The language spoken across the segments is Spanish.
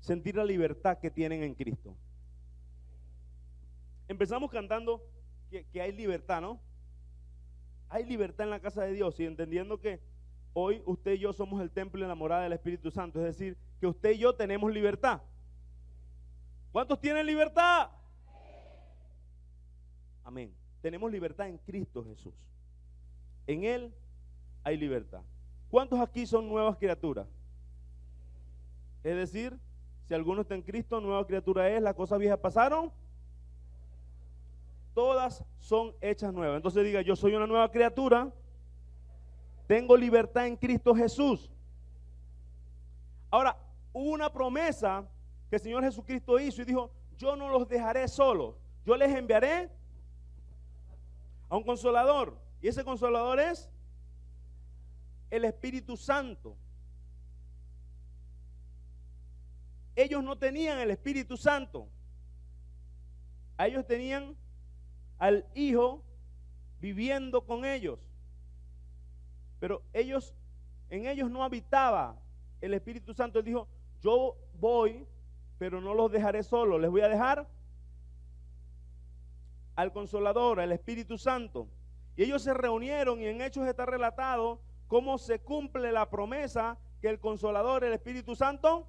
sentir la libertad que tienen en Cristo. Empezamos cantando que hay libertad, ¿no? Hay libertad en la casa de Dios, y entendiendo que hoy usted y yo somos el templo y la morada del Espíritu Santo, es decir, que usted y yo tenemos libertad. ¿Cuántos tienen libertad? Amén. Tenemos libertad en Cristo Jesús. En Él hay libertad. ¿Cuántos aquí son nuevas criaturas? Es decir, si alguno está en Cristo, nueva criatura es, las cosas viejas pasaron, todas son hechas nuevas. Entonces diga, yo soy una nueva criatura, tengo libertad en Cristo Jesús. Ahora, hubo una promesa que el Señor Jesucristo hizo y dijo, yo no los dejaré solos, yo les enviaré a un consolador. Y ese consolador es el Espíritu Santo. Ellos no tenían el Espíritu Santo. A ellos tenían al Hijo viviendo con ellos. Pero en ellos no habitaba el Espíritu Santo. Él dijo, yo voy, pero no los dejaré solos. Les voy a dejar al Consolador, al Espíritu Santo. Y ellos se reunieron, y en Hechos está relatado cómo se cumple la promesa que el Consolador, el Espíritu Santo,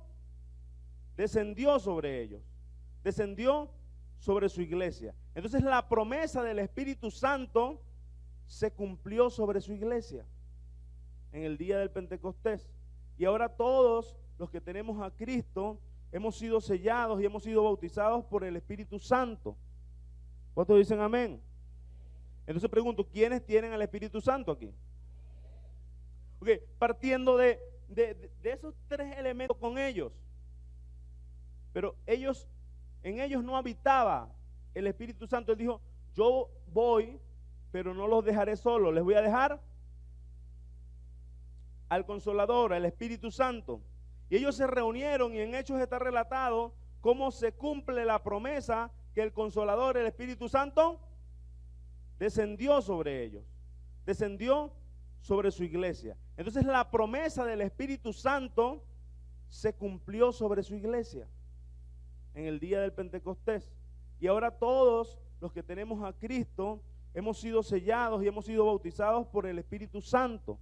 descendió sobre ellos, descendió sobre su iglesia. Entonces la promesa del Espíritu Santo se cumplió sobre su iglesia en el día del Pentecostés. Y ahora todos los que tenemos a Cristo hemos sido sellados y hemos sido bautizados por el Espíritu Santo. ¿Cuántos dicen amén? Entonces pregunto, ¿quiénes tienen al Espíritu Santo aquí? Okay, partiendo de esos tres elementos con ellos. Pero en ellos no habitaba el Espíritu Santo. Él dijo, yo voy, pero no los dejaré solos. Les voy a dejar al Consolador, al Espíritu Santo. Y ellos se reunieron, y en Hechos está relatado cómo se cumple la promesa que el Consolador, el Espíritu Santo, descendió sobre ellos, descendió sobre su iglesia. Entonces la promesa del Espíritu Santo se cumplió sobre su iglesia en el día del Pentecostés. Y ahora todos los que tenemos a Cristo hemos sido sellados y hemos sido bautizados por el Espíritu Santo.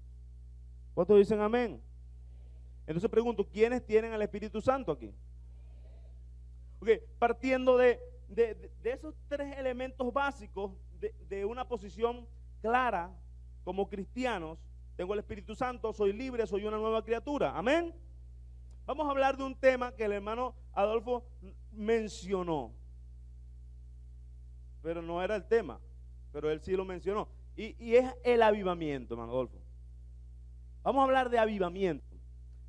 ¿Cuántos dicen amén? Entonces pregunto, ¿quiénes tienen al Espíritu Santo aquí? Okay, partiendo de esos tres elementos básicos de una posición clara como cristianos, tengo el Espíritu Santo, soy libre, soy una nueva criatura. Amén. Vamos a hablar de un tema que el hermano Adolfo mencionó, pero no era el tema, pero él sí lo mencionó, y es el avivamiento, hermano Adolfo. Vamos a hablar de avivamiento,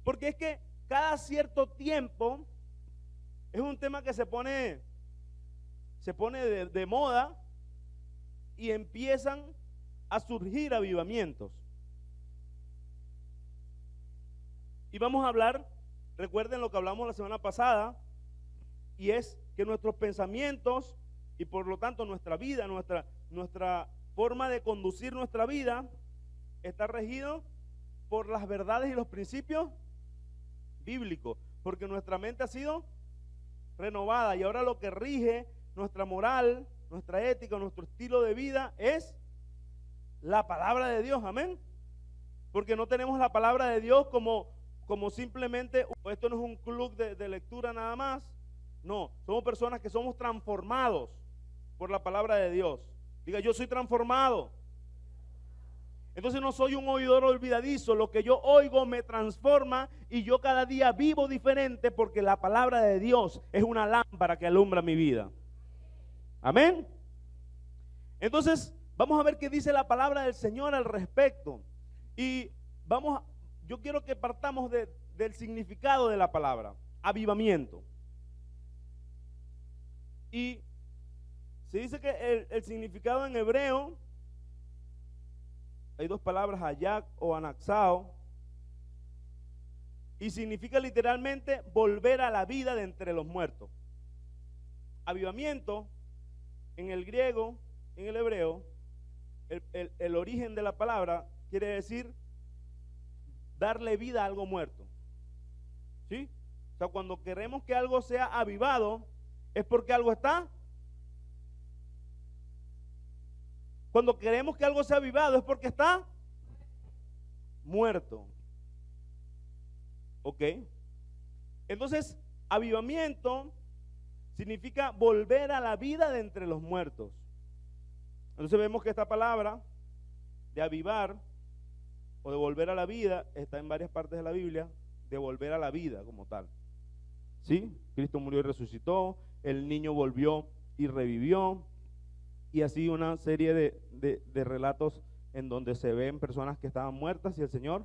porque es que cada cierto tiempo es un tema que se pone de moda, y empiezan a surgir avivamientos. Y vamos a hablar, recuerden lo que hablamos la semana pasada, y es que nuestros pensamientos y por lo tanto nuestra vida, nuestra forma de conducir nuestra vida está regido por las verdades y los principios bíblicos, porque nuestra mente ha sido renovada, y ahora lo que rige nuestra moral, nuestra ética, nuestro estilo de vida es la palabra de Dios. Amén. Porque no tenemos la palabra de Dios como simplemente, esto no es un club de lectura nada más. No, somos personas que somos transformados por la palabra de Dios. Diga, yo soy transformado. Entonces no soy un oidor olvidadizo, lo que yo oigo me transforma, y yo cada día vivo diferente, porque la palabra de Dios es una lámpara que alumbra mi vida. Amén. Entonces vamos a ver qué dice la palabra del Señor al respecto, y yo quiero que partamos del significado de la palabra, avivamiento. Y se dice que el significado en hebreo, hay dos palabras, hayak o anaxao, y significa literalmente volver a la vida de entre los muertos. Avivamiento en el griego, en el hebreo, el origen de la palabra quiere decir darle vida a algo muerto. ¿Sí? O sea, cuando queremos que algo sea avivado, es porque algo está. Cuando queremos que algo sea avivado, es porque está muerto. ¿Ok? Entonces, avivamiento significa volver a la vida de entre los muertos. Entonces vemos que esta palabra de avivar o de volver a la vida está en varias partes de la Biblia, de volver a la vida como tal. ¿Sí? Cristo murió y resucitó, el niño volvió y revivió, y así una serie de relatos en donde se ven personas que estaban muertas y el Señor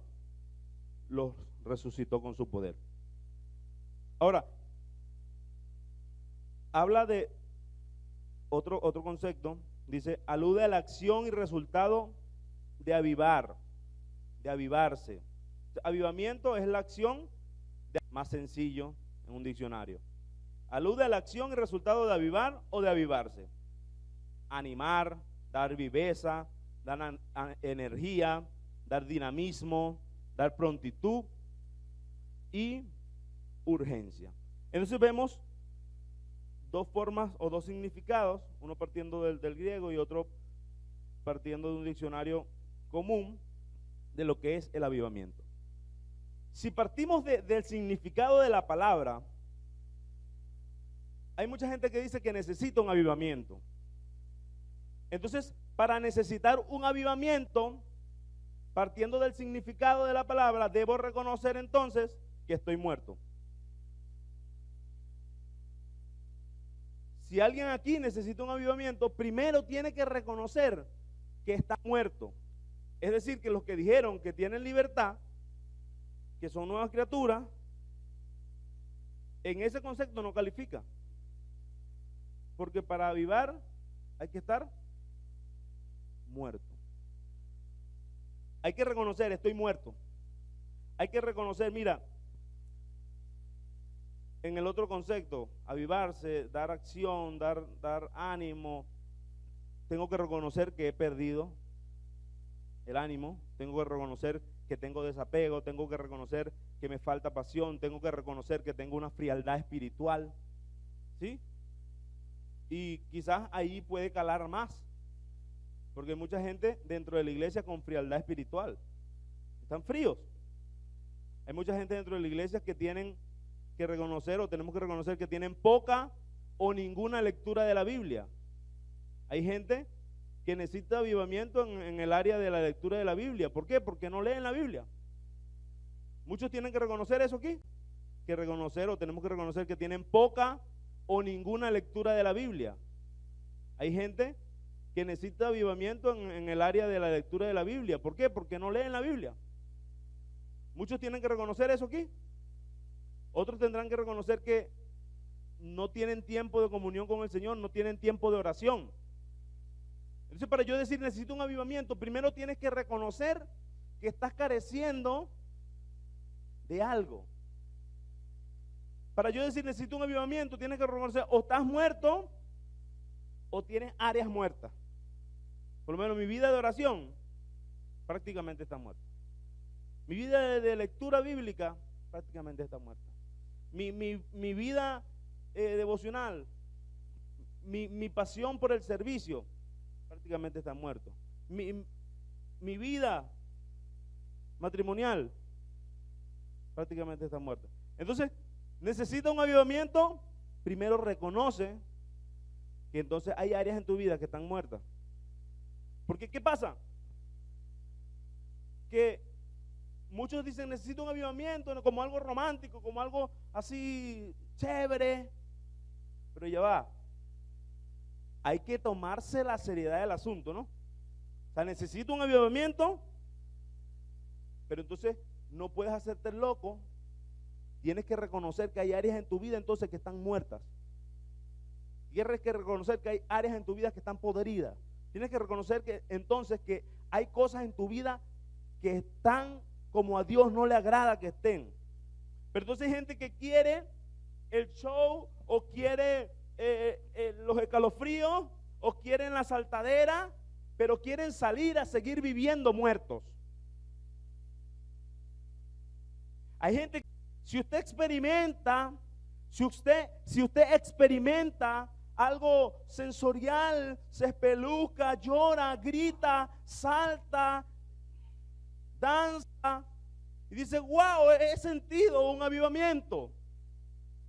los resucitó con su poder. Ahora, habla de otro concepto, dice, alude a la acción y resultado de avivar, de avivarse. Avivamiento es la acción, más sencillo en un diccionario. Alude a la acción y resultado de avivar o de avivarse. Animar, dar viveza, dar energía, dar dinamismo, dar prontitud y urgencia. Entonces vemos dos formas o dos significados, uno partiendo del griego y otro partiendo de un diccionario común de lo que es el avivamiento. Si partimos del significado de la palabra, hay mucha gente que dice que necesita un avivamiento. Entonces, para necesitar un avivamiento, partiendo del significado de la palabra, debo reconocer entonces que estoy muerto. Si alguien aquí necesita un avivamiento, primero tiene que reconocer que está muerto. Es decir, que los que dijeron que tienen libertad, que son nuevas criaturas, en ese concepto no califica. Porque para avivar hay que estar muerto. Hay que reconocer, estoy muerto. Hay que reconocer, mira, en el otro concepto, avivarse, dar acción, dar ánimo, tengo que reconocer que he perdido el ánimo, tengo que reconocer que tengo desapego, tengo que reconocer que me falta pasión, tengo que reconocer que tengo una frialdad espiritual, ¿sí? Y quizás ahí puede calar más, porque hay mucha gente dentro de la iglesia con frialdad espiritual, están fríos. Hay mucha gente dentro de la iglesia que tienen que reconocer o tenemos que reconocer que tienen poca o ninguna lectura de la Biblia. Hay gente que necesita avivamiento en el área de la lectura de la Biblia. ¿Por qué? Porque no leen la Biblia. Muchos tienen que reconocer eso aquí, que reconocer o tenemos que reconocer que tienen poca o ninguna lectura de la Biblia. Hay gente que necesita avivamiento en el área de la lectura de la Biblia. ¿Por qué? Porque no leen la Biblia. Muchos tienen que reconocer eso aquí. Otros tendrán que reconocer que no tienen tiempo de comunión con el Señor, no tienen tiempo de oración. Entonces, para yo decir necesito un avivamiento, primero tienes que reconocer que estás careciendo de algo. Para yo decir necesito un avivamiento, tienes que reconocer o estás muerto o tienes áreas muertas. Por lo menos mi vida de oración prácticamente está muerta. Mi vida de lectura bíblica prácticamente está muerta. Mi vida devocional, mi pasión por el servicio prácticamente está muerto. Mi vida matrimonial prácticamente está muerta. Entonces, necesita un avivamiento. Primero reconoce que entonces hay áreas en tu vida que están muertas. Porque ¿qué pasa? Que muchos dicen necesito un avivamiento como algo romántico, como algo así chévere, pero ya va, hay que tomarse la seriedad del asunto, ¿no? O sea, necesito un avivamiento, pero entonces no puedes hacerte el loco, tienes que reconocer que hay áreas en tu vida entonces que están muertas, tienes que reconocer que hay áreas en tu vida que están podridas, tienes que reconocer que entonces que hay cosas en tu vida que están como a Dios no le agrada que estén. Pero entonces hay gente que quiere el show o quiere los escalofríos o quieren la saltadera, pero quieren salir a seguir viviendo muertos. Hay gente que Si usted experimenta, si usted experimenta algo sensorial, se espeluca, llora, grita, salta, danza, y dice, wow, he sentido un avivamiento.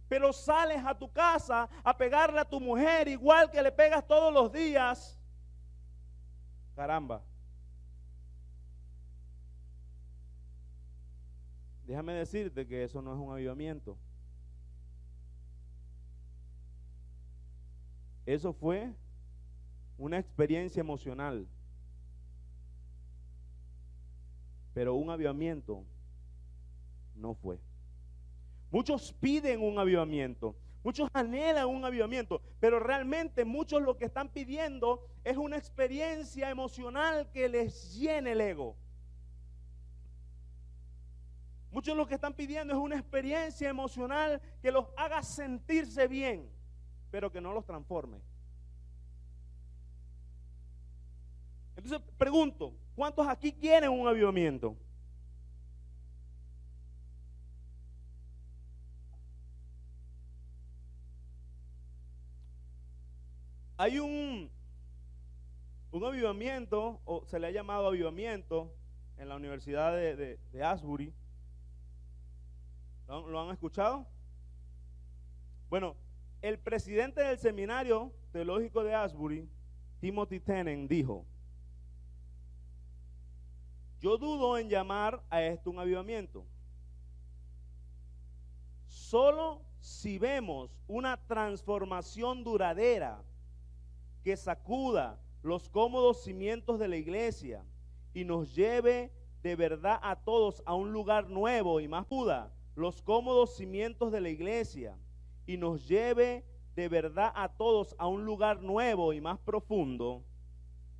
Pero sales a tu casa a pegarle a tu mujer igual que le pegas todos los días. Caramba. Déjame decirte que eso no es un avivamiento. Eso fue una experiencia emocional. Pero un avivamiento no fue. Muchos piden un avivamiento, muchos anhelan un avivamiento, pero realmente muchos lo que están pidiendo es una experiencia emocional que les llene el ego. Muchos lo que están pidiendo es una experiencia emocional que los haga sentirse bien, pero que no los transforme. Entonces pregunto, ¿cuántos aquí quieren un avivamiento? Hay un avivamiento, o se le ha llamado avivamiento, en la Universidad de Asbury. ¿Lo han escuchado? Bueno, el presidente del Seminario Teológico de Asbury, Timothy Tenen, dijo: yo dudo en llamar a esto un avivamiento. Solo si vemos una transformación duradera que sacuda los cómodos cimientos de la iglesia y nos lleve de verdad a todos a un lugar nuevo y más pura, los cómodos cimientos de la iglesia y nos lleve de verdad a todos a un lugar nuevo y más profundo,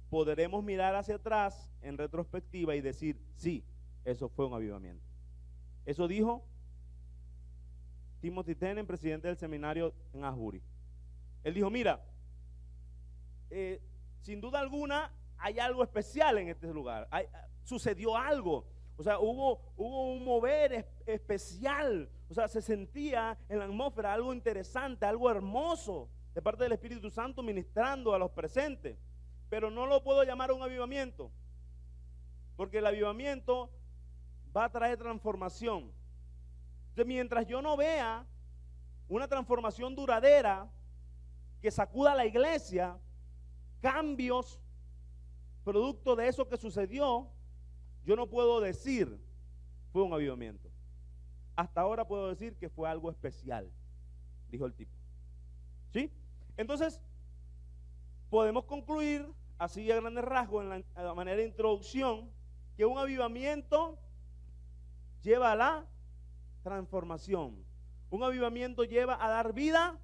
podremos mirar hacia atrás en retrospectiva y decir, sí, eso fue un avivamiento. Eso dijo Timothy Tenen, presidente del seminario en Asbury. Él dijo, mira, sin duda alguna hay algo especial en este lugar, sucedió algo, o sea, hubo un mover especial, o sea, se sentía en la atmósfera algo interesante, algo hermoso de parte del Espíritu Santo ministrando a los presentes, pero no lo puedo llamar un avivamiento, porque el avivamiento va a traer transformación. Entonces, mientras yo no vea una transformación duradera que sacuda a la iglesia, cambios producto de eso que sucedió, yo no puedo decir fue un avivamiento. Hasta ahora puedo decir que fue algo especial, dijo el tipo. ¿Sí? Entonces, podemos concluir así a grandes rasgos en la manera de introducción que un avivamiento lleva a la transformación. Un avivamiento lleva a dar vida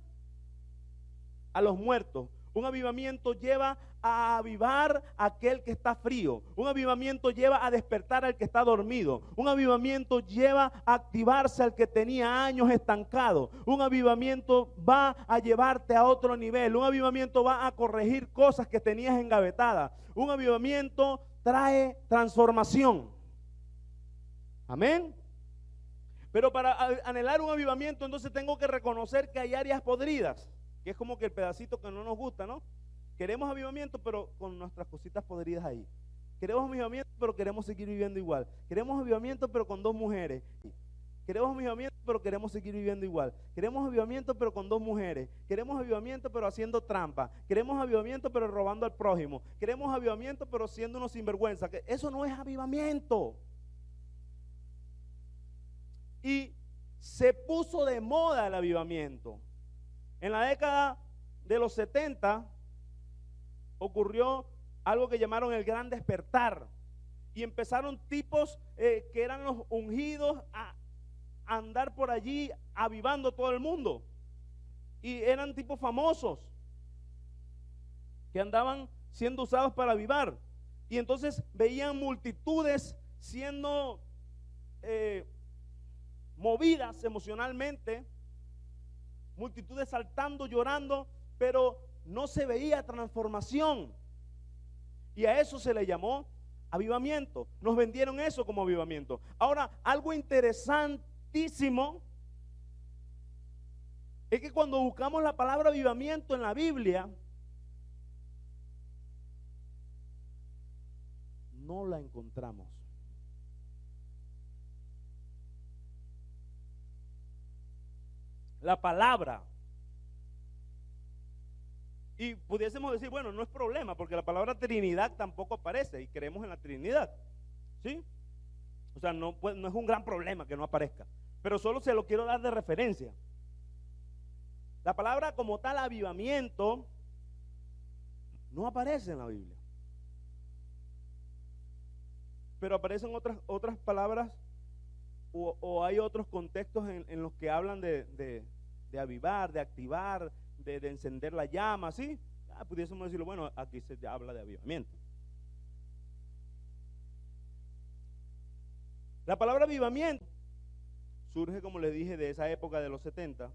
a los muertos. Un avivamiento lleva a avivar a aquel que está frío. Un avivamiento lleva a despertar al que está dormido. Un avivamiento lleva a activarse al que tenía años estancado. Un avivamiento va a llevarte a otro nivel. Un avivamiento va a corregir cosas que tenías engavetadas. Un avivamiento trae transformación. Amén. Pero para anhelar un avivamiento, entonces tengo que reconocer que hay áreas podridas, que es como que el pedacito que no nos gusta, ¿no? Queremos avivamiento, pero con nuestras cositas podridas ahí. Queremos avivamiento, pero queremos seguir viviendo igual. Queremos avivamiento, pero con 2 mujeres. Queremos avivamiento, pero queremos seguir viviendo igual. Queremos avivamiento, pero con 2 mujeres. Queremos avivamiento, pero haciendo trampa. Queremos avivamiento, pero robando al prójimo. Queremos avivamiento, pero siendo unos sinvergüenza. Eso no es avivamiento. Y se puso de moda el avivamiento. En la década de los 70 ocurrió algo que llamaron el Gran Despertar. Y empezaron tipos que eran los ungidos a andar por allí avivando todo el mundo. Y eran tipos famosos que andaban siendo usados para avivar. Y entonces veían multitudes siendo movidas emocionalmente, multitudes saltando, llorando, pero no se veía transformación. Y a eso se le llamó avivamiento. Nos vendieron eso como avivamiento. Ahora, algo interesante tristísimo es que cuando buscamos la palabra avivamiento en la Biblia, no la encontramos. La palabra. Y pudiésemos decir, bueno, no es problema, porque la palabra Trinidad tampoco aparece y creemos en la Trinidad. ¿Sí? O sea, no es un gran problema que no aparezca. Pero solo se lo quiero dar de referencia. La palabra como tal, avivamiento, no aparece en la Biblia. Pero aparecen otras palabras o hay otros contextos en los que hablan de avivar, de activar, de encender la llama, ¿sí? Pudiésemos decirlo, bueno, aquí se habla de avivamiento. La palabra avivamiento surge, como les dije, de esa época de los 70,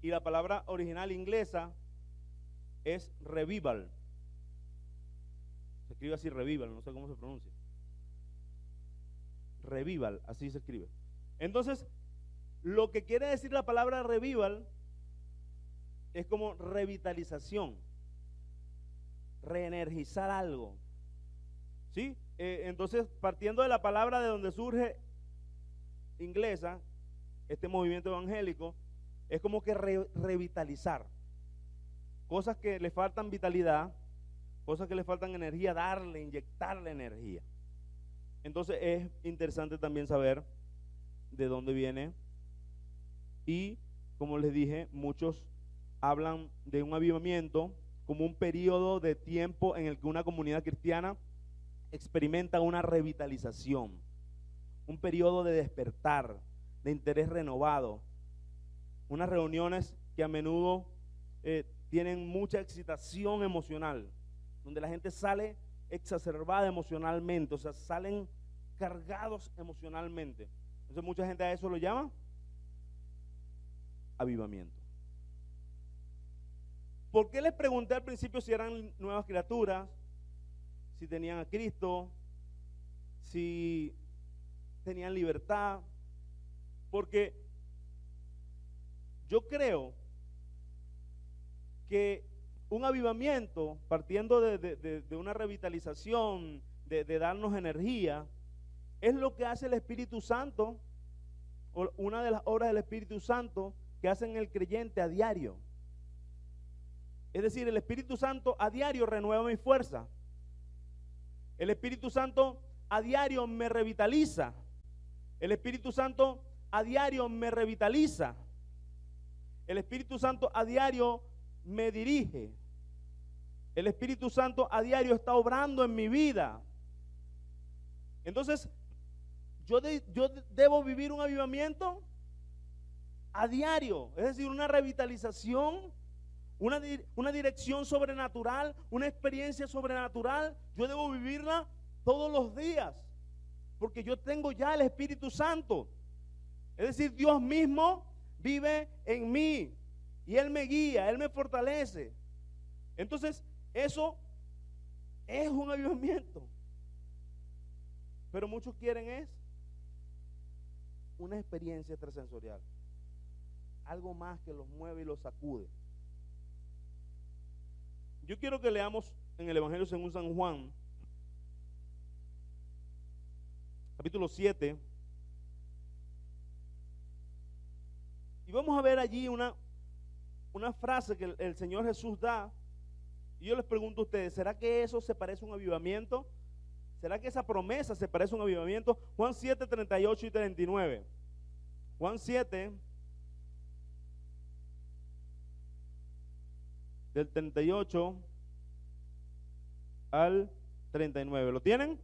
y la palabra original inglesa es revival. Se escribe así, revival, no sé cómo se pronuncia. Revival, así se escribe. Entonces, lo que quiere decir la palabra revival es como revitalización, reenergizar algo. ¿Sí? Entonces, partiendo de la palabra de donde surge inglesa, este movimiento evangélico, es como que revitalizar. Cosas que le faltan vitalidad, cosas que le faltan energía, inyectarle energía. Entonces es interesante también saber de dónde viene. Y como les dije, muchos hablan de un avivamiento como un periodo de tiempo en el que una comunidad cristiana experimenta una revitalización, un periodo de despertar, de interés renovado, unas reuniones que a menudo tienen mucha excitación emocional, donde la gente sale exacerbada emocionalmente, o sea, salen cargados emocionalmente. Entonces mucha gente a eso lo llama avivamiento. ¿Por qué les pregunté al principio si eran nuevas criaturas, si tenían a Cristo, si tenían libertad? Porque yo creo que un avivamiento, partiendo de una revitalización, de darnos energía, es lo que hace el Espíritu Santo, o una de las obras del Espíritu Santo que hacen el creyente a diario. Es decir, el Espíritu Santo a diario renueva mi fuerza. El Espíritu Santo a diario me revitaliza. El Espíritu Santo a diario me revitaliza. El Espíritu Santo a diario me dirige. El Espíritu Santo a diario está obrando en mi vida. Entonces, yo debo vivir un avivamiento a diario, es decir, una revitalización, una dirección sobrenatural, una experiencia sobrenatural. Yo debo vivirla todos los días, porque yo tengo ya el Espíritu Santo. Es decir, Dios mismo vive en mí y Él me guía, Él me fortalece. Entonces, eso es un avivamiento. Pero muchos quieren es una experiencia extrasensorial, algo más que los mueve y los sacude. Yo quiero que leamos en el Evangelio según San Juan, capítulo 7, y vamos a ver allí una frase que el Señor Jesús da. Y yo les pregunto a ustedes, ¿será que eso se parece a un avivamiento? ¿Será que esa promesa se parece a un avivamiento? Juan 7, 38 y 39. Juan 7, del 38 al 39. ¿Lo tienen?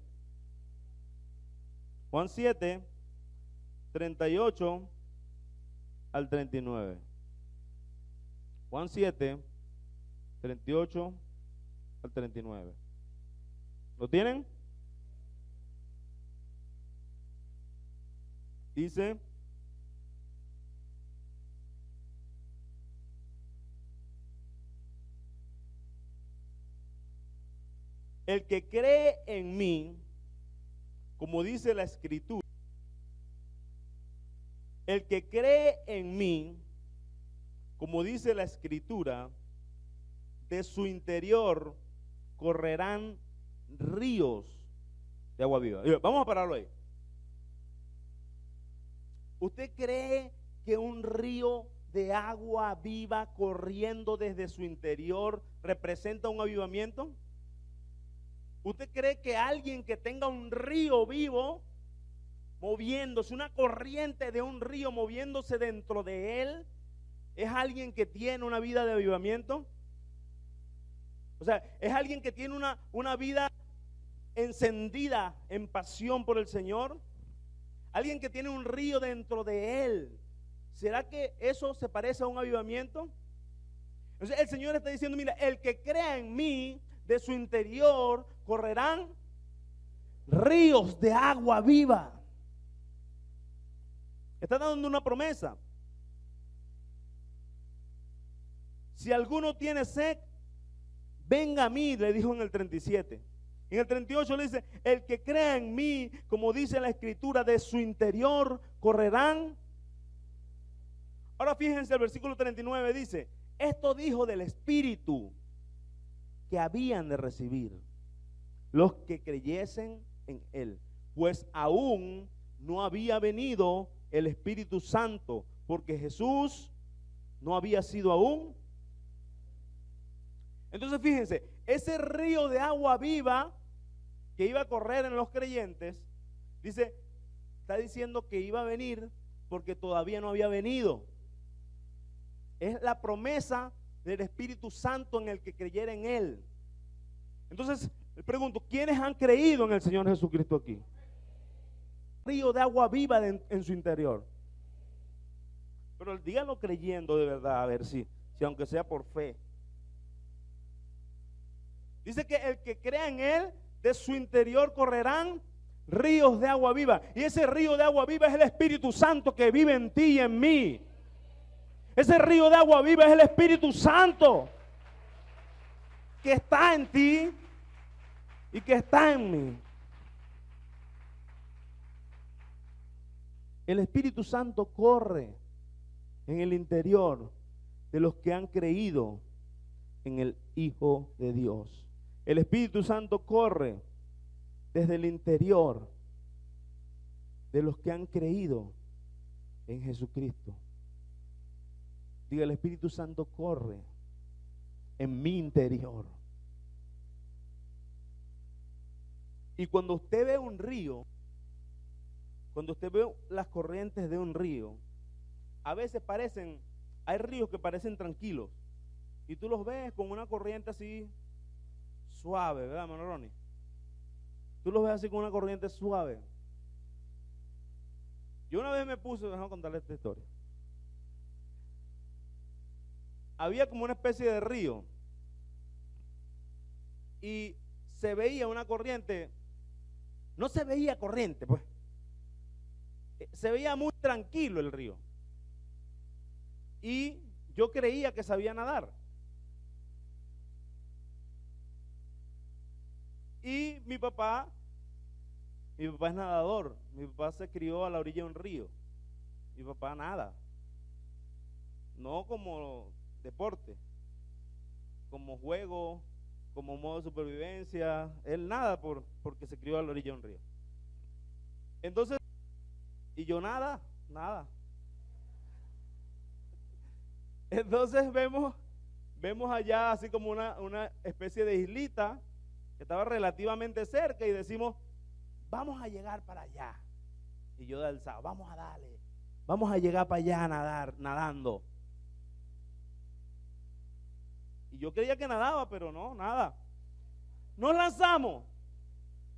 Juan 7, 38 al 39. Juan 7, 38 al 39. ¿Lo tienen? Dice: el que cree en mí, como dice la Escritura, el que cree en mí, como dice la Escritura, de su interior correrán ríos de agua viva. Vamos a pararlo ahí. ¿Usted cree que un río de agua viva corriendo desde su interior representa un avivamiento? ¿Usted cree que alguien que tenga un río vivo moviéndose, una corriente de un río moviéndose dentro de él, es alguien que tiene una vida de avivamiento? O sea, es alguien que tiene una vida encendida en pasión por el Señor. Alguien que tiene un río dentro de él. ¿Será que eso se parece a un avivamiento? Entonces el Señor está diciendo, mira, el que crea en mí, de su interior correrán ríos de agua viva. Está dando una promesa. Si alguno tiene sed, venga a mí, le dijo en el 37. En el 38 le dice, el que crea en mí, como dice la Escritura, de su interior correrán. Ahora fíjense, el versículo 39 dice, esto dijo del Espíritu que habían de recibir los que creyesen en él, pues aún no había venido el Espíritu Santo, porque Jesús no había sido aún. Entonces fíjense, ese río de agua viva que iba a correr en los creyentes, dice, está diciendo que iba a venir porque todavía no había venido. Es la promesa del Espíritu Santo en el que creyera en él. Entonces, le pregunto, ¿quiénes han creído en el Señor Jesucristo aquí? Río de agua viva en su interior. Pero díganlo creyendo de verdad, a ver si aunque sea por fe. Dice que el que crea en él, de su interior correrán ríos de agua viva. Y ese río de agua viva es el Espíritu Santo que vive en ti y en mí. Ese río de agua viva es el Espíritu Santo que está en ti y que está en mí. El Espíritu Santo corre en el interior de los que han creído en el Hijo de Dios. El Espíritu Santo corre desde el interior de los que han creído en Jesucristo. Diga, el Espíritu Santo corre en mi interior. Y cuando usted ve un río, cuando usted ve las corrientes de un río, a veces hay ríos que parecen tranquilos, y tú los ves con una corriente así suave, ¿verdad, hermano Ronnie? Tú los ves así con una corriente suave. Yo una vez me puse, déjame contarle esta historia. Había como una especie de río y se veía una corriente, no se veía corriente, pues. Se veía muy tranquilo el río. Y yo creía que sabía nadar. Y mi papá es nadador. Mi papá se crió a la orilla de un río. Mi papá nada. No como deporte, como juego, como modo de supervivencia. Él nada porque se crió a la orilla de un río. Entonces, y yo nada. Entonces vemos allá así como una especie de islita que estaba relativamente cerca y decimos, vamos a llegar para allá. Y yo alzado, vamos a darle, vamos a llegar para allá a nadando. Y yo creía que nadaba, pero no, nada. Nos lanzamos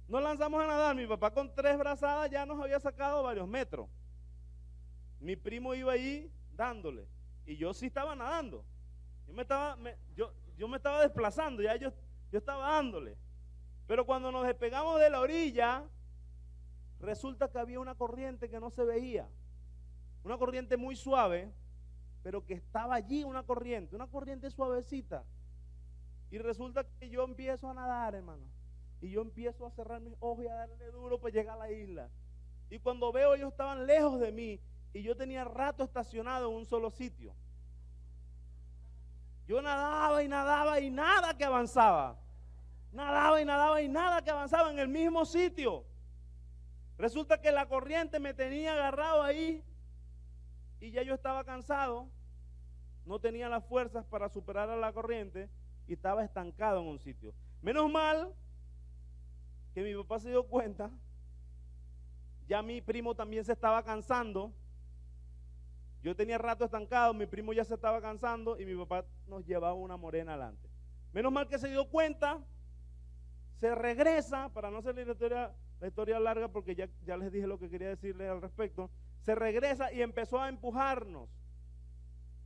a nadar. Mi papá con 3 brazadas ya nos había sacado varios metros. Mi primo iba allí dándole. Y yo sí estaba nadando. Yo me estaba desplazando, ya yo estaba dándole. Pero cuando nos despegamos de la orilla, resulta que había una corriente que no se veía. Una corriente muy suave, pero que estaba allí una corriente suavecita. Y resulta que yo empiezo a nadar, hermano. Y yo empiezo a cerrar mis ojos y a darle duro para llegar a la isla. Y cuando veo, ellos estaban lejos de mí. y yo tenía rato estacionado en un solo sitio. Yo nadaba y nadaba y nada que avanzaba. Nadaba y nadaba y nada que avanzaba en el mismo sitio. Resulta que la corriente me tenía agarrado ahí y ya yo estaba cansado, no tenía las fuerzas para superar a la corriente y estaba estancado en un sitio. Menos mal que mi papá se dio cuenta, ya mi primo también se estaba cansando. Yo tenía rato estancado, mi primo ya se estaba cansando y mi papá nos llevaba una morena adelante. Menos mal que se dio cuenta, se regresa, para no hacer la historia larga porque ya les dije lo que quería decirles al respecto, se regresa y empezó a empujarnos.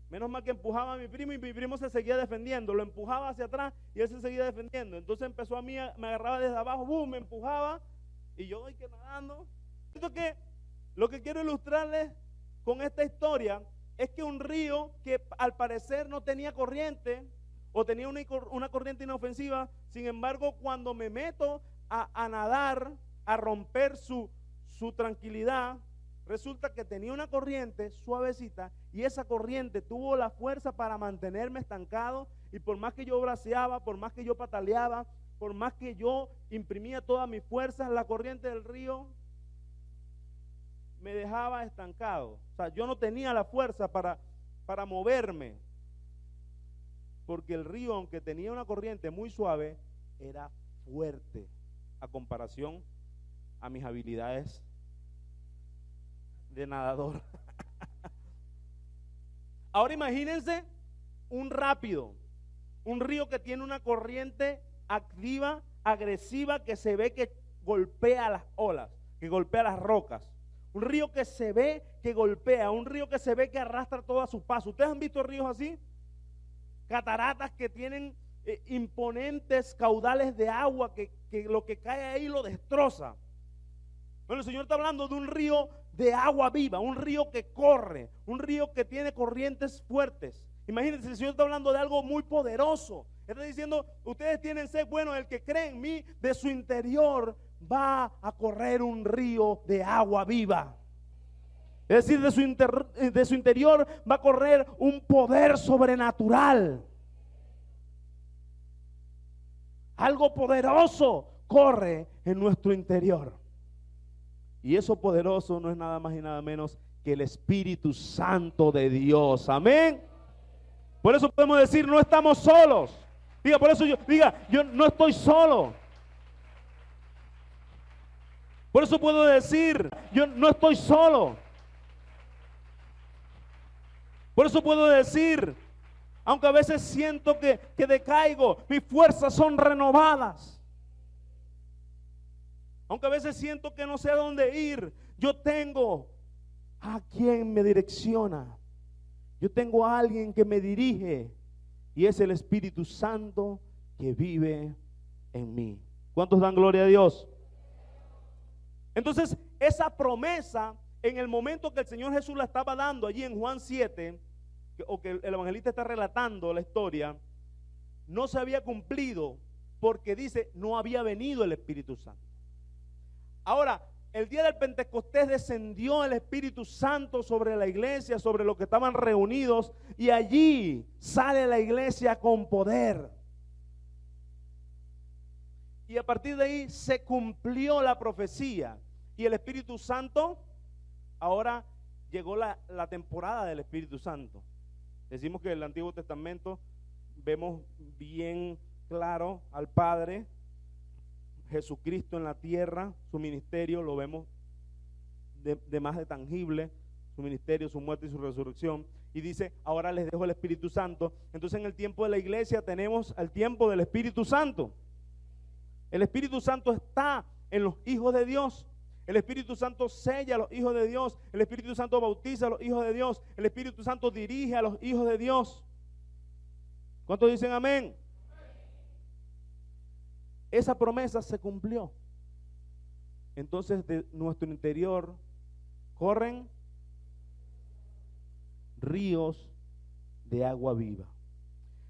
Menos mal que empujaba a mi primo y mi primo se seguía defendiendo, lo empujaba hacia atrás y él se seguía defendiendo. Entonces empezó a mí, me agarraba desde abajo, boom, me empujaba y yo que nadando. Lo que quiero ilustrarles con esta historia es que un río que al parecer no tenía corriente o tenía una corriente inofensiva, sin embargo cuando me meto a nadar, a romper su tranquilidad, resulta que tenía una corriente suavecita y esa corriente tuvo la fuerza para mantenerme estancado, y por más que yo braceaba, por más que yo pataleaba, por más que yo imprimía todas mis fuerzas, la corriente del río me dejaba estancado. O sea, yo no tenía la fuerza para moverme, porque el río, aunque tenía una corriente muy suave, era fuerte a comparación a mis habilidades de nadador. Ahora imagínense un río que tiene una corriente activa, agresiva, que se ve que golpea las olas, que golpea las rocas. Un río que se ve que golpea, un río que se ve que arrastra todo a su paso. ¿Ustedes han visto ríos así? Cataratas que tienen imponentes caudales de agua que lo que cae ahí lo destroza. Bueno, el Señor está hablando de un río de agua viva, un río que corre, un río que tiene corrientes fuertes. Imagínense, el Señor está hablando de algo muy poderoso. Está diciendo, ustedes tienen sed, bueno, el que cree en mí, de su interior va a correr un río de agua viva. Es decir, de su interior va a correr un poder sobrenatural. Algo poderoso corre en nuestro interior. Y eso poderoso no es nada más y nada menos que el Espíritu Santo de Dios. Amén. Por eso podemos decir, no estamos solos. Diga, por eso yo no estoy solo. Por eso puedo decir, yo no estoy solo. Por eso puedo decir, aunque a veces siento que decaigo, mis fuerzas son renovadas. Aunque a veces siento que no sé a dónde ir, yo tengo a quien me direcciona. Yo tengo a alguien que me dirige y es el Espíritu Santo que vive en mí. ¿Cuántos dan gloria a Dios? Entonces, esa promesa, en el momento que el Señor Jesús la estaba dando allí en Juan 7, o que el evangelista está relatando la historia, no se había cumplido porque dice, no había venido el Espíritu Santo. Ahora, el día del Pentecostés descendió el Espíritu Santo sobre la iglesia, sobre los que estaban reunidos, y allí sale la iglesia con poder. Y a partir de ahí se cumplió la profecía. Y el Espíritu Santo, ahora llegó la temporada del Espíritu Santo. Decimos que en el Antiguo Testamento vemos bien claro al Padre, Jesucristo en la tierra, su ministerio, lo vemos de más de tangible, su ministerio, su muerte y su resurrección. Y dice, ahora les dejo el Espíritu Santo. Entonces en el tiempo de la iglesia tenemos el tiempo del Espíritu Santo. El Espíritu Santo está en los hijos de Dios. El Espíritu Santo sella a los hijos de Dios. El Espíritu Santo bautiza a los hijos de Dios. El Espíritu Santo dirige a los hijos de Dios. ¿Cuántos dicen amén? Esa promesa se cumplió. Entonces de nuestro interior corren ríos de agua viva.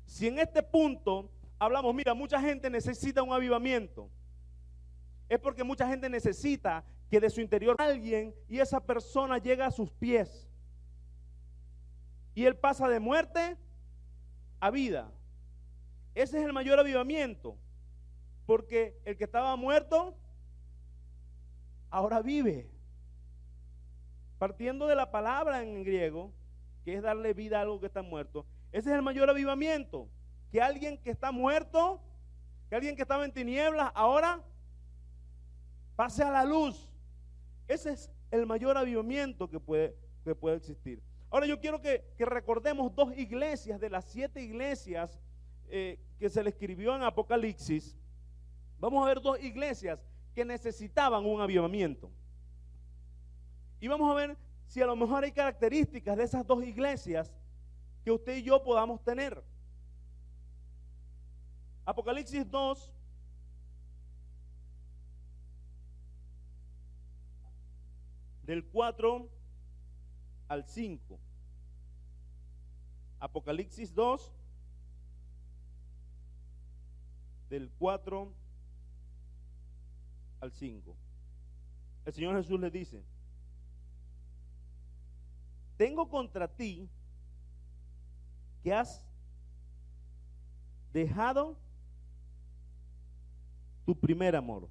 Si en este punto hablamos, mira, mucha gente necesita un avivamiento, es porque mucha gente necesita que de su interior alguien y esa persona llega a sus pies. Y él pasa de muerte a vida. Ese es el mayor avivamiento, porque el que estaba muerto ahora vive. Partiendo de la palabra en griego, que es darle vida a algo que está muerto, ese es el mayor avivamiento, que alguien que está muerto, que alguien que estaba en tinieblas, ahora pase a la luz. Ese es el mayor avivamiento que puede existir. Ahora yo quiero que recordemos dos iglesias de las 7 iglesias que se le escribió en Apocalipsis. Vamos a ver dos iglesias que necesitaban un avivamiento. Y vamos a ver si a lo mejor hay características de esas dos iglesias que usted y yo podamos tener. Apocalipsis 2, del 4 al 5. Apocalipsis 2, del 4 al 5. El Señor Jesús le dice: tengo contra ti que has dejado tu primer amor.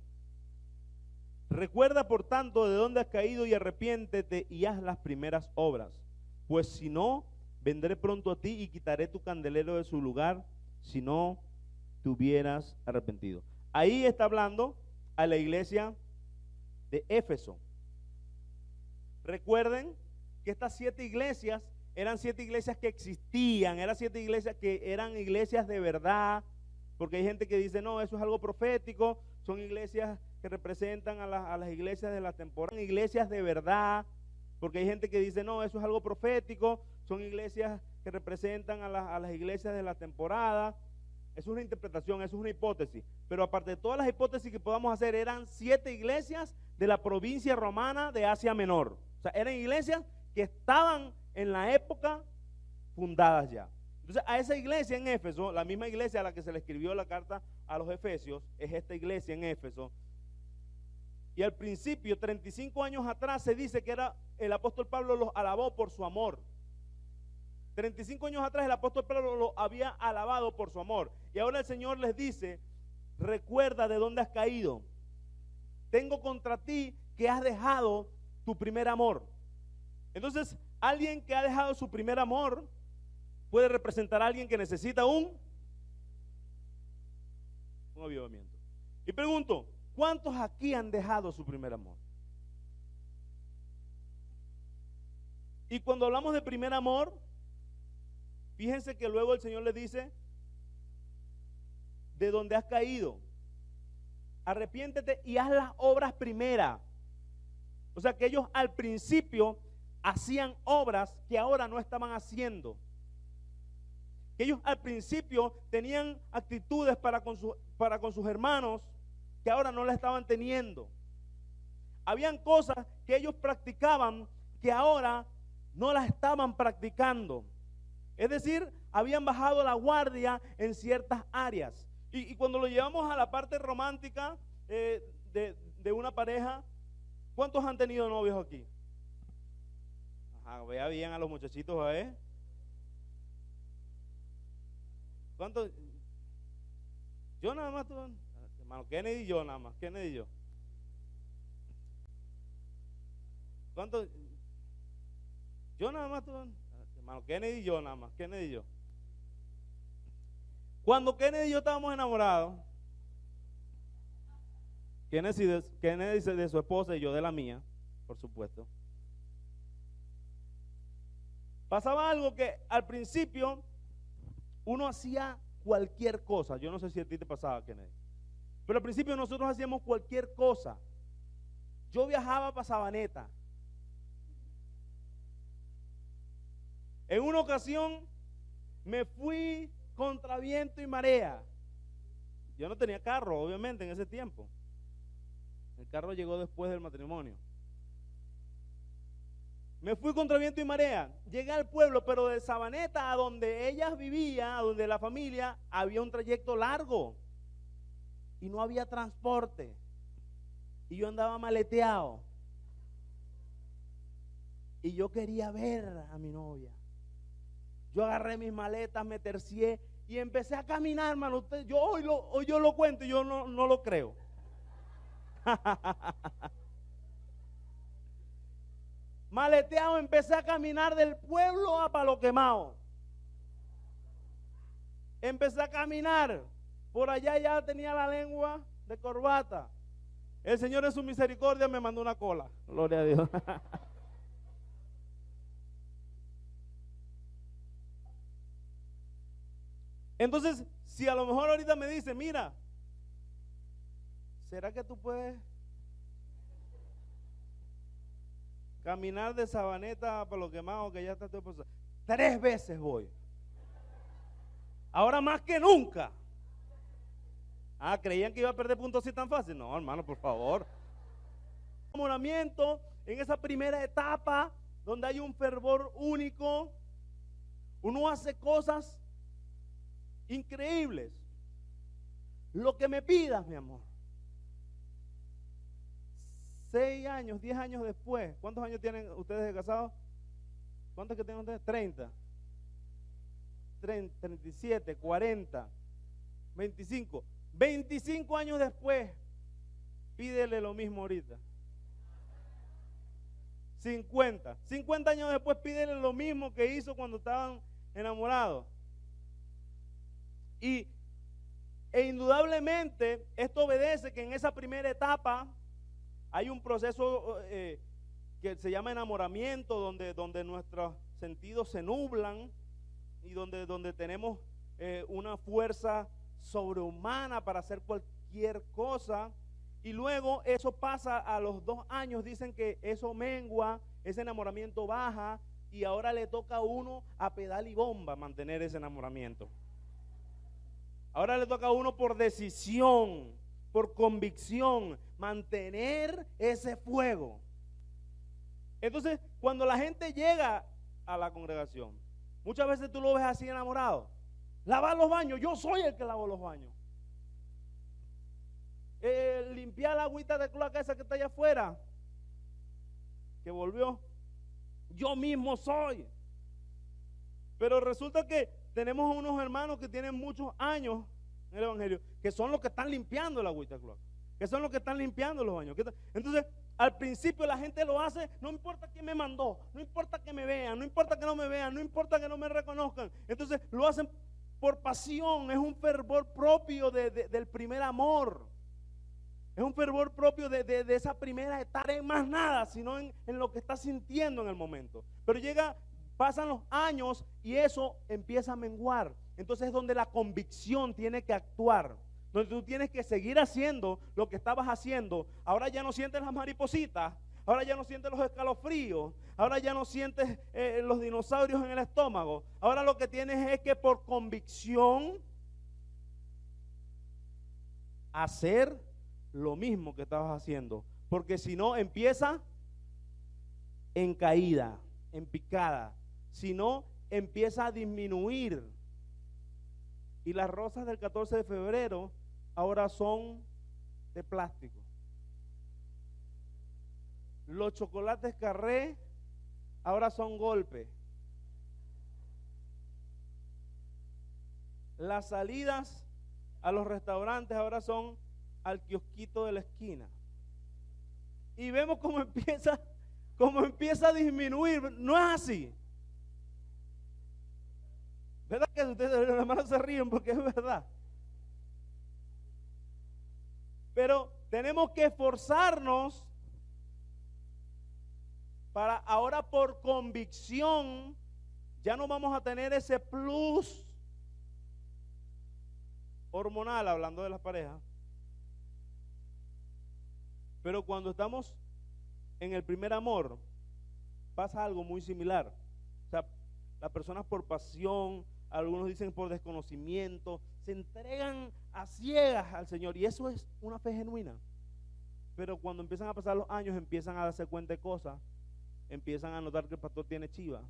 Recuerda por tanto de dónde has caído y arrepiéntete y haz las primeras obras, pues si no, vendré pronto a ti y quitaré tu candelero de su lugar si no te hubieras arrepentido. Ahí está hablando a la iglesia de Éfeso. Recuerden que estas 7 iglesias eran 7 iglesias que existían, eran 7 iglesias que eran iglesias de verdad, porque hay gente que dice, no, eso es algo profético, son iglesias que representan a las iglesias de la temporada, iglesias de verdad, porque hay gente que dice, no, eso es algo profético, son iglesias que representan a las iglesias de la temporada. Es una interpretación, es una hipótesis, pero aparte de todas las hipótesis que podamos hacer, eran 7 iglesias de la provincia romana de Asia Menor. O sea, eran iglesias que estaban en la época fundadas ya. Entonces, a esa iglesia en Éfeso, la misma iglesia a la que se le escribió la carta a los Efesios, es esta iglesia en Éfeso. Y al principio, 35 años atrás, se dice que el apóstol Pablo los alabó por su amor. 35 años atrás el apóstol Pablo lo había alabado por su amor. Y ahora el Señor les dice, recuerda de dónde has caído. Tengo contra ti que has dejado tu primer amor. Entonces, alguien que ha dejado su primer amor puede representar a alguien que necesita un avivamiento. Y pregunto, ¿cuántos aquí han dejado su primer amor? Y cuando hablamos de primer amor, fíjense que luego el Señor les dice, de donde has caído, arrepiéntete y haz las obras primeras. O sea que ellos al principio hacían obras que ahora no estaban haciendo. Que ellos al principio tenían actitudes para con sus hermanos que ahora no las estaban teniendo. Habían cosas que ellos practicaban que ahora no las estaban practicando. Es decir, habían bajado la guardia en ciertas áreas. Y cuando lo llevamos a la parte romántica de una pareja, ¿cuántos han tenido novios aquí? Ajá, vea bien a los muchachitos, ¿eh? ¿Cuántos? Yo nada más, hermano Kennedy y yo nada más, Kennedy y yo. ¿Cuántos? Yo nada más, hermano Kennedy y yo nada más, Kennedy y yo. Cuando Kennedy y yo estábamos enamorados, Kennedy de su esposa y yo de la mía, por supuesto. Pasaba algo que al principio uno hacía cualquier cosa. Yo no sé si a ti te pasaba, Kennedy, pero al principio nosotros hacíamos cualquier cosa. Yo viajaba para Sabaneta. En una ocasión me fui contra viento y marea. Yo no tenía carro, obviamente, en ese tiempo. El carro llegó después del matrimonio. Me fui contra viento y marea. Llegué al pueblo, pero de Sabaneta a donde ellas vivían, a donde la familia, había un trayecto largo. Y no había transporte. Y yo andaba maleteado. Y yo quería ver a mi novia. Yo agarré mis maletas, me tercié y empecé a caminar, hermano. Hoy yo lo cuento y yo no lo creo. Maleteado, empecé a caminar del pueblo a Palo Quemado. Empecé a caminar. Por allá ya tenía la lengua de corbata. El Señor en su misericordia me mandó una cola. Gloria a Dios. Entonces, si a lo mejor ahorita me dice, mira, ¿será que tú puedes caminar de Sabaneta a Palo Quemado, que ya está todo pasado? 3 veces voy. Ahora más que nunca. ¿Creían que iba a perder puntos así tan fácil? No, hermano, por favor. Enamoramiento, en esa primera etapa, donde hay un fervor único, uno hace cosas increíbles. Lo que me pidas, mi amor. 6 años, 10 años después. ¿Cuántos años tienen ustedes de casados? ¿Cuántos que tienen ustedes? 30, 37, 40, 25. 25 años después, pídele lo mismo ahorita. 50 años después, pídele lo mismo que hizo cuando estaban enamorados. E indudablemente esto obedece que en esa primera etapa hay un proceso que se llama enamoramiento, donde nuestros sentidos se nublan y donde tenemos una fuerza sobrehumana para hacer cualquier cosa. Y luego eso pasa a los 2 años, dicen que eso mengua, ese enamoramiento baja y ahora le toca a uno a pedal y bomba mantener ese enamoramiento. Ahora le toca a uno por decisión, por convicción, mantener ese fuego. Entonces, cuando la gente llega a la congregación, muchas veces tú lo ves así enamorado. Lavar los baños, yo soy el que lavo los baños. Limpiar la agüita de cloaca esa que está allá afuera, que volvió, yo mismo soy. Pero resulta que tenemos unos hermanos que tienen muchos años en el evangelio, que son los que están limpiando la agüita de cloaca, que son los que están limpiando los baños. Entonces, al principio la gente lo hace, no importa quién me mandó, no importa que me vean, no importa que no me vean, no importa que no me reconozcan. Entonces lo hacen por pasión, es un fervor propio del primer amor. Es un fervor propio de esa primera etapa, en más nada, sino en lo que estás sintiendo en el momento. Pero pasan los años y eso empieza a menguar. Entonces es donde la convicción tiene que actuar, donde tú tienes que seguir haciendo lo que estabas haciendo. Ahora ya no sientes las maripositas, ahora ya no sientes los escalofríos, ahora ya no sientes los dinosaurios en el estómago. Ahora lo que tienes es que por convicción hacer lo mismo que estabas haciendo, porque si no empieza en caída, en picada, si no empieza a disminuir. Y las rosas del 14 de febrero ahora son de plástico. Los chocolates Carré ahora son golpes. Las salidas a los restaurantes ahora son al kiosquito de la esquina. Y vemos cómo empieza a disminuir. No es así. ¿Verdad que ustedes, los hermanos, se ríen porque es verdad? Pero tenemos que esforzarnos para ahora por convicción. Ya no vamos a tener ese plus hormonal, hablando de las parejas. Pero cuando estamos en el primer amor, pasa algo muy similar. O sea, las personas por pasión, algunos dicen por desconocimiento, se entregan a ciegas al Señor, y eso es una fe genuina. Pero cuando empiezan a pasar los años, empiezan a darse cuenta de cosas, empiezan a notar que el pastor tiene chiva.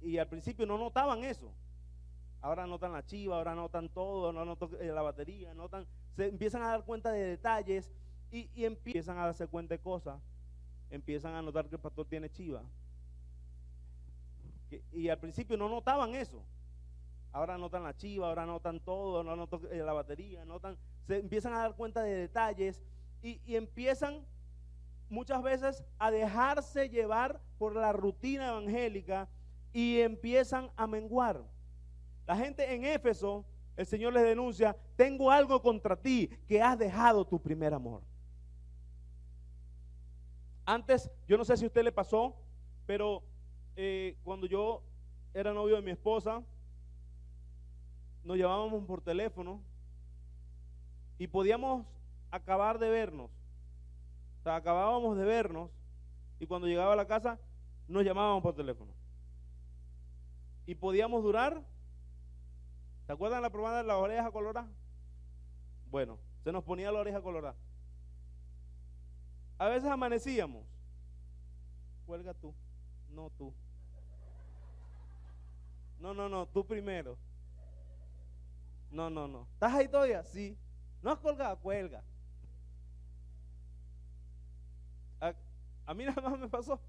Y al principio no notaban eso. Ahora notan la chiva, ahora notan todo, ahora notan la batería, se empiezan a dar cuenta de detalles y empiezan a darse cuenta de cosas. empiezan a notar que el pastor tiene chiva. Y al principio no notaban eso. Ahora notan la chiva, ahora notan todo, ahora notan la batería, se empiezan a dar cuenta de detalles y empiezan muchas veces a dejarse llevar por la rutina evangélica y empiezan a menguar. La gente en Éfeso, el Señor les denuncia: tengo algo contra ti, que has dejado tu primer amor. Antes, yo no sé si a usted le pasó, pero cuando yo era novio de mi esposa, nos llamábamos por teléfono y podíamos acabar de vernos. O sea, acabábamos de vernos y cuando llegaba a la casa nos llamábamos por teléfono. Y podíamos durar, ¿se acuerdan la probada de la oreja colorada? Bueno, se nos ponía la oreja colorada. A veces amanecíamos. Cuelga tú, no tú. No, tú primero. No. ¿Estás ahí todavía? Sí. ¿No has colgado? Cuelga. A mí nada más me pasó.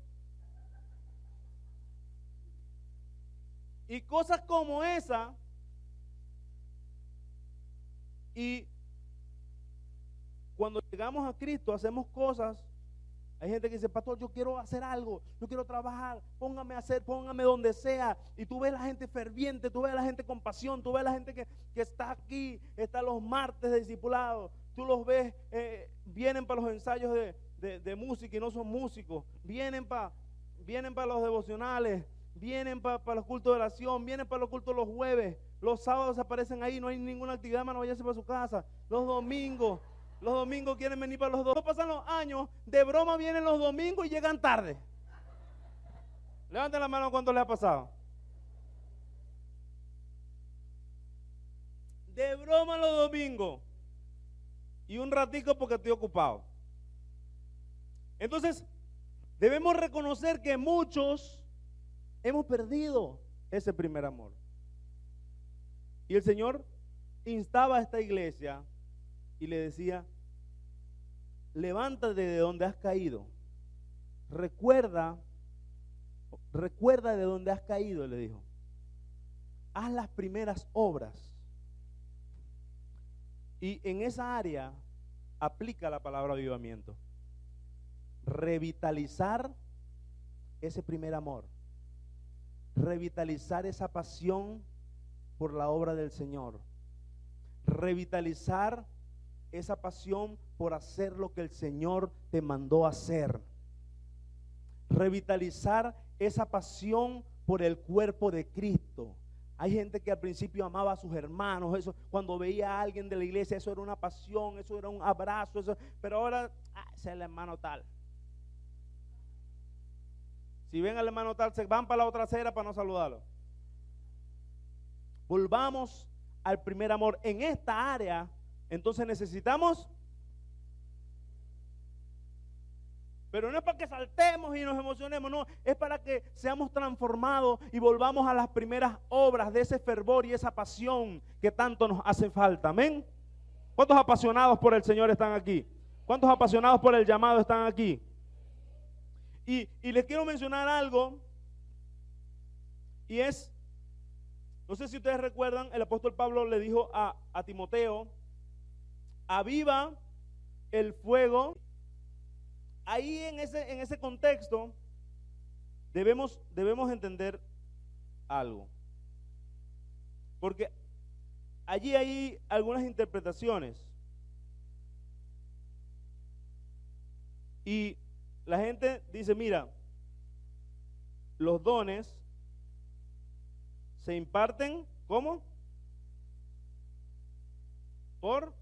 Y cosas como esa. Y cuando llegamos a Cristo hacemos cosas. Hay gente que dice: pastor, yo quiero hacer algo, yo quiero trabajar, póngame donde sea. Y tú ves la gente ferviente, tú ves la gente con pasión, tú ves la gente que está aquí, está los martes de discipulado. Tú los ves, vienen para los ensayos de música y no son músicos, vienen para los devocionales, vienen para los cultos de oración, vienen para los cultos los jueves, los sábados aparecen ahí, no hay ninguna actividad, hermano, váyase para su casa. Los domingos quieren venir para los dos. Pasan los años, de broma vienen los domingos y llegan tarde. Levanten la mano cuánto les ha pasado. De broma los domingos y un ratico porque estoy ocupado. Entonces, debemos reconocer que muchos hemos perdido ese primer amor. Y el Señor instaba a esta iglesia y le decía: levántate de donde has caído. Recuerda de donde has caído, le dijo. Haz las primeras obras. Y en esa área aplica la palabra avivamiento. Revitalizar ese primer amor. Revitalizar esa pasión por la obra del Señor. Revitalizar esa pasión por hacer lo que el Señor te mandó hacer. Revitalizar esa pasión por el cuerpo de Cristo. Hay gente que al principio amaba a sus hermanos, eso, cuando veía a alguien de la iglesia, eso era una pasión, eso era un abrazo, eso, pero ahora, ese es el hermano tal. Si ven al hermano tal, se van para la otra acera para no saludarlo. Volvamos al primer amor. En esta área, entonces necesitamos, pero no es para que saltemos y nos emocionemos, no, es para que seamos transformados y volvamos a las primeras obras de ese fervor y esa pasión que tanto nos hace falta. Amén. ¿Cuántos apasionados por el Señor están aquí? ¿Cuántos apasionados por el llamado están aquí? Y les quiero mencionar algo, y es, no sé si ustedes recuerdan, el apóstol Pablo le dijo a Timoteo: aviva el fuego. Ahí en ese contexto debemos entender algo, porque allí hay algunas interpretaciones y la gente dice: mira, los dones se imparten ¿cómo? Por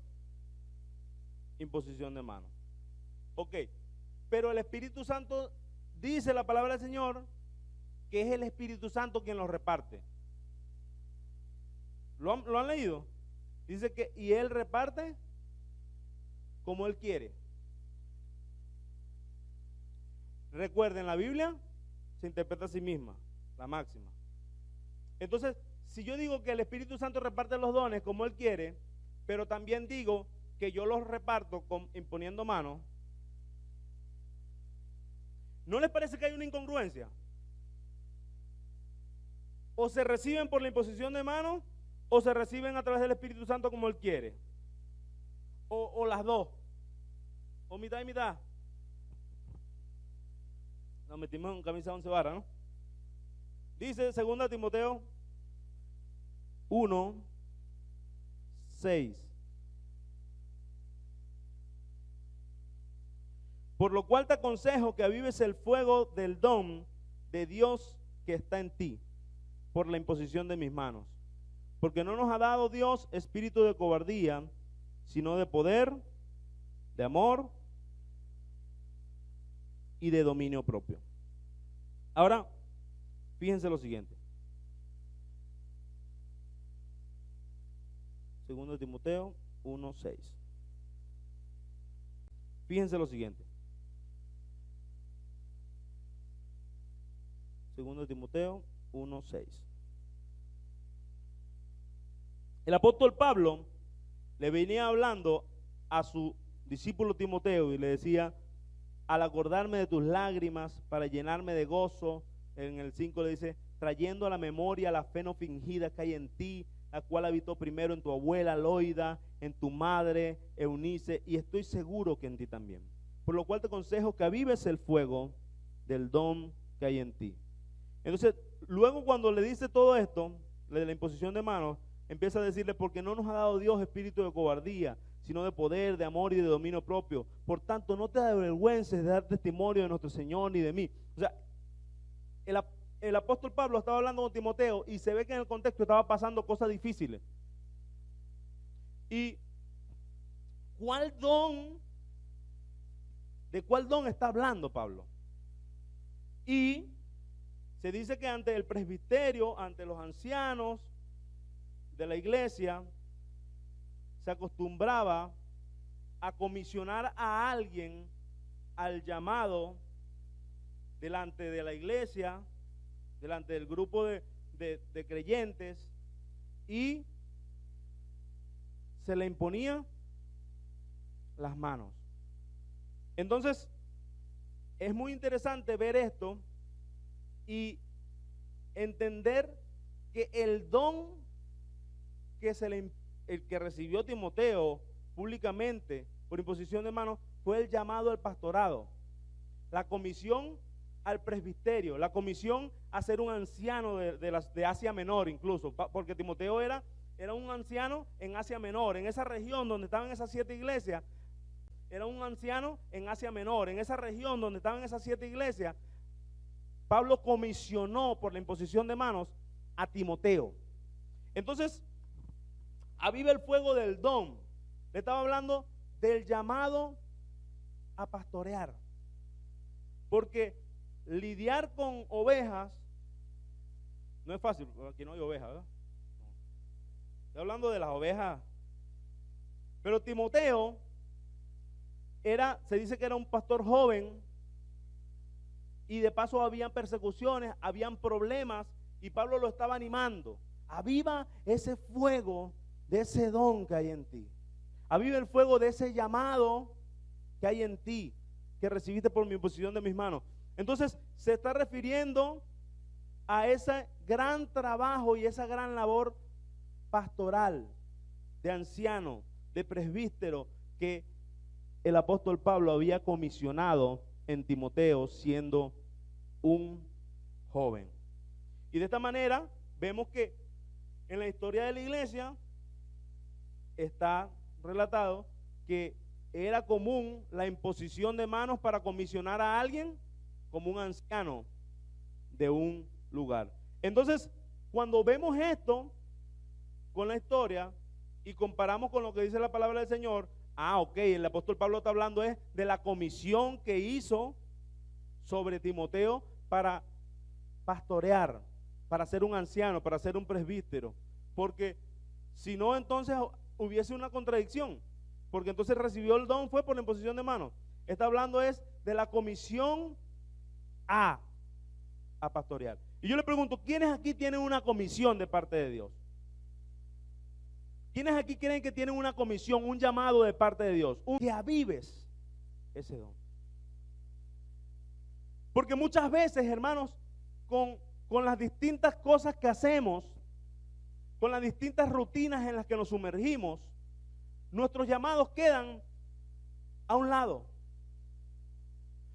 imposición de mano. Ok, pero el Espíritu Santo, dice la palabra del Señor, que es el Espíritu Santo quien los reparte. ¿Lo han leído? Dice que y Él reparte como Él quiere. Recuerden, la Biblia se interpreta a sí misma, la máxima. Entonces, si yo digo que el Espíritu Santo reparte los dones como Él quiere, pero también digo que yo los reparto imponiendo manos, ¿No les parece que hay una incongruencia? O se reciben por la imposición de manos, o se reciben a través del Espíritu Santo como Él quiere. O las dos. O mitad y mitad. Nos metimos en camisa 11 varas, ¿no? Dice 2 Timoteo 1, 6. Por lo cual te aconsejo que avives el fuego del don de Dios que está en ti, por la imposición de mis manos. Porque no nos ha dado Dios espíritu de cobardía, sino de poder, de amor y de dominio propio. Ahora, fíjense lo siguiente. 2 Timoteo 1:6. Fíjense lo siguiente. 2 Timoteo 1:6. El apóstol Pablo le venía hablando a su discípulo Timoteo y le decía: al acordarme de tus lágrimas para llenarme de gozo. En el 5 le dice: trayendo a la memoria la fe no fingida que hay en ti, la cual habitó primero en tu abuela Loida, en tu madre Eunice, y estoy seguro que en ti también. Por lo cual te aconsejo que avives el fuego del don que hay en ti. Entonces, luego cuando le dice todo esto, de la imposición de manos, empieza a decirle: porque no nos ha dado Dios espíritu de cobardía, sino de poder, de amor y de dominio propio. Por tanto, no te avergüences de dar testimonio de nuestro Señor ni de mí. O sea, el apóstol Pablo estaba hablando con Timoteo y se ve que en el contexto estaba pasando cosas difíciles. ¿Y de cuál don está hablando Pablo? Y se dice que ante el presbiterio, ante los ancianos de la iglesia, se acostumbraba a comisionar a alguien al llamado delante de la iglesia, delante del grupo de creyentes, y se le imponía las manos. Entonces, es muy interesante ver esto y entender que el don el que recibió Timoteo públicamente por imposición de manos fue el llamado al pastorado, la comisión al presbiterio, la comisión a ser un anciano de Asia Menor incluso, porque Timoteo era un anciano en Asia Menor, en esa región donde estaban esas 7 iglesias, era un anciano en Asia Menor, en esa región donde estaban esas 7 iglesias. Pablo comisionó por la imposición de manos a Timoteo. Entonces, aviva el fuego del don. Le estaba hablando del llamado a pastorear. Porque lidiar con ovejas no es fácil, aquí no hay ovejas, ¿verdad? Estoy hablando de las ovejas. Pero Timoteo se dice que era un pastor joven, y de paso habían persecuciones, habían problemas, y Pablo lo estaba animando. Aviva ese fuego de ese don que hay en ti. Aviva el fuego de ese llamado que hay en ti, que recibiste por mi imposición de mis manos. Entonces, se está refiriendo a ese gran trabajo y esa gran labor pastoral, de anciano, de presbítero, que el apóstol Pablo había comisionado en Timoteo siendo un joven. Y de esta manera vemos que en la historia de la iglesia está relatado que era común la imposición de manos para comisionar a alguien como un anciano de un lugar. Entonces, cuando vemos esto con la historia y comparamos con lo que dice la palabra del Señor, ok, el apóstol Pablo está hablando de la comisión que hizo sobre Timoteo para pastorear, para ser un anciano, para ser un presbítero, porque si no, entonces hubiese una contradicción, porque entonces recibió el don fue por la imposición de manos. Está hablando de la comisión a pastorear. Y yo le pregunto, ¿quiénes aquí tienen una comisión de parte de Dios? ¿Quiénes aquí creen que tienen una comisión, un llamado de parte de Dios? Que avives ese don. Porque muchas veces, hermanos, con las distintas cosas que hacemos, con las distintas rutinas en las que nos sumergimos, nuestros llamados quedan a un lado.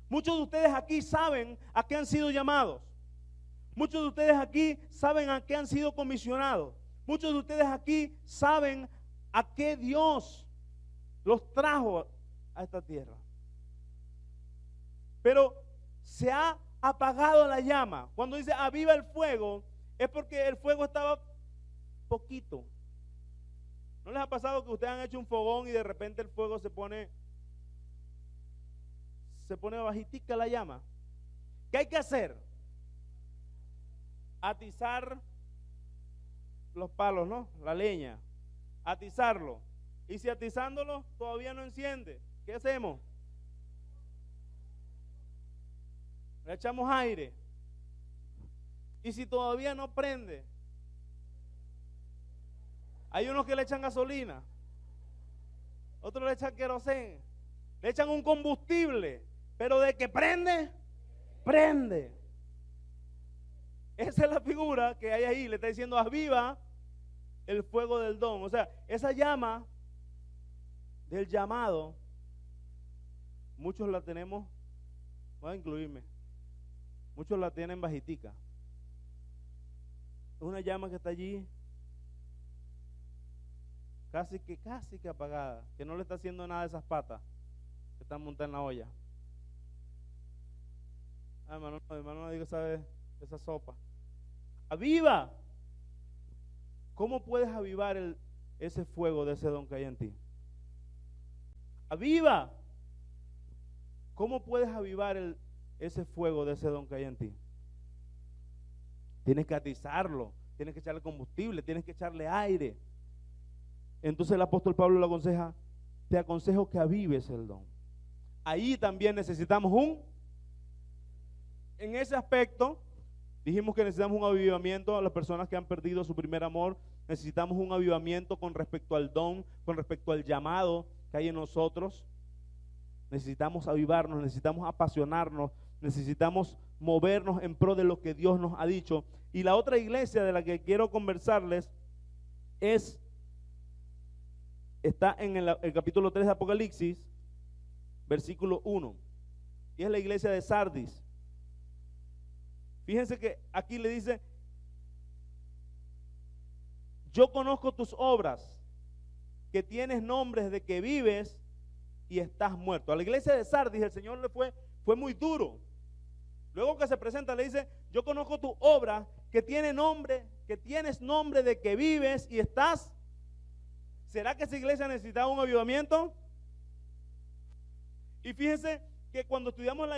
Muchos de ustedes aquí saben a qué han sido llamados. Muchos de ustedes aquí saben a qué han sido comisionados. Muchos de ustedes aquí saben a qué Dios los trajo a esta tierra. Pero se ha apagado la llama. Cuando dice aviva el fuego, es porque el fuego estaba poquito. ¿No les ha pasado que ustedes han hecho un fogón y de repente el fuego se pone bajitica la llama? ¿Qué hay que hacer? Atizar los palos, ¿no? La leña. Atizarlo. Y si atizándolo todavía no enciende, ¿qué hacemos? Le echamos aire. Y si todavía no prende, hay unos que le echan gasolina, otros le echan queroseno, le echan un combustible, pero de que prende, prende. Esa es la figura que hay ahí. Le está diciendo aviva el fuego del don. O sea, esa llama del llamado, muchos la tenemos, voy a incluirme, muchos la tienen bajitica. Es una llama que está allí casi que apagada, que no le está haciendo nada a esas patas que están montadas en la olla. Hermano, no diga, ¿sabe? Esa sopa. Aviva. ¿Cómo puedes avivar ese fuego de ese don que hay en ti? Aviva. ¿Cómo puedes avivar ese fuego de ese don que hay en ti? Tienes que atizarlo, tienes que echarle combustible, tienes que echarle aire. Entonces el apóstol Pablo le aconseja, te aconsejo que avives el don. Ahí también necesitamos en ese aspecto, dijimos que necesitamos un avivamiento a las personas que han perdido su primer amor. Necesitamos un avivamiento con respecto al don, con respecto al llamado que hay en nosotros. Necesitamos avivarnos, necesitamos apasionarnos, necesitamos movernos en pro de lo que Dios nos ha dicho. Y la otra iglesia de la que quiero conversarles está en el capítulo 3 de Apocalipsis, versículo 1, y es la iglesia de Sardis. Fíjense que aquí le dice, yo conozco tus obras, que tienes nombres de que vives y estás muerto. A la iglesia de Sardis el Señor le fue muy duro. Luego que se presenta le dice, yo conozco tu obra, que tienes nombre de que vives y estás. ¿Será que esa iglesia necesitaba un avivamiento? Y fíjense que cuando estudiamos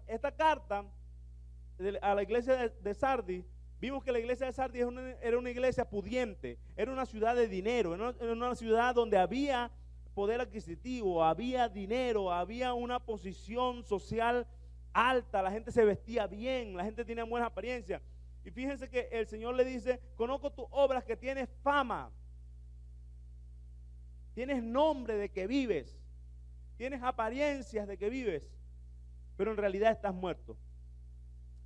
esta carta a la iglesia de Sardis, vimos que la iglesia de Sardis era una iglesia pudiente, era una ciudad de dinero, era una ciudad donde había poder adquisitivo, había dinero, había una posición social alta, la gente se vestía bien, la gente tenía buena apariencia. Y fíjense que el Señor le dice, conozco tus obras, que tienes fama, tienes nombre de que vives, tienes apariencias de que vives, pero en realidad estás muerto.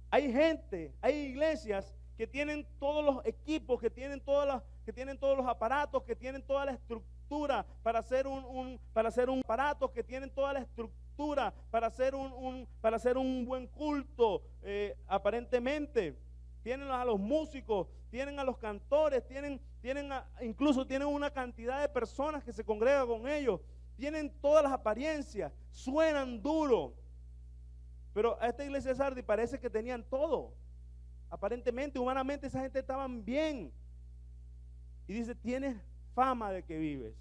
Hay iglesias que tienen todos los equipos, que tienen todos los aparatos, que tienen toda la estructura para hacer un aparato, que tienen toda la estructura para hacer un buen culto, aparentemente. Tienen a los músicos, tienen a los cantores, incluso tienen una cantidad de personas que se congregan con ellos, tienen todas las apariencias, suenan duro. Pero a esta iglesia de Sardis parece que tenían todo. Aparentemente, humanamente, esa gente estaban bien. Y dice, tienes fama de que vives,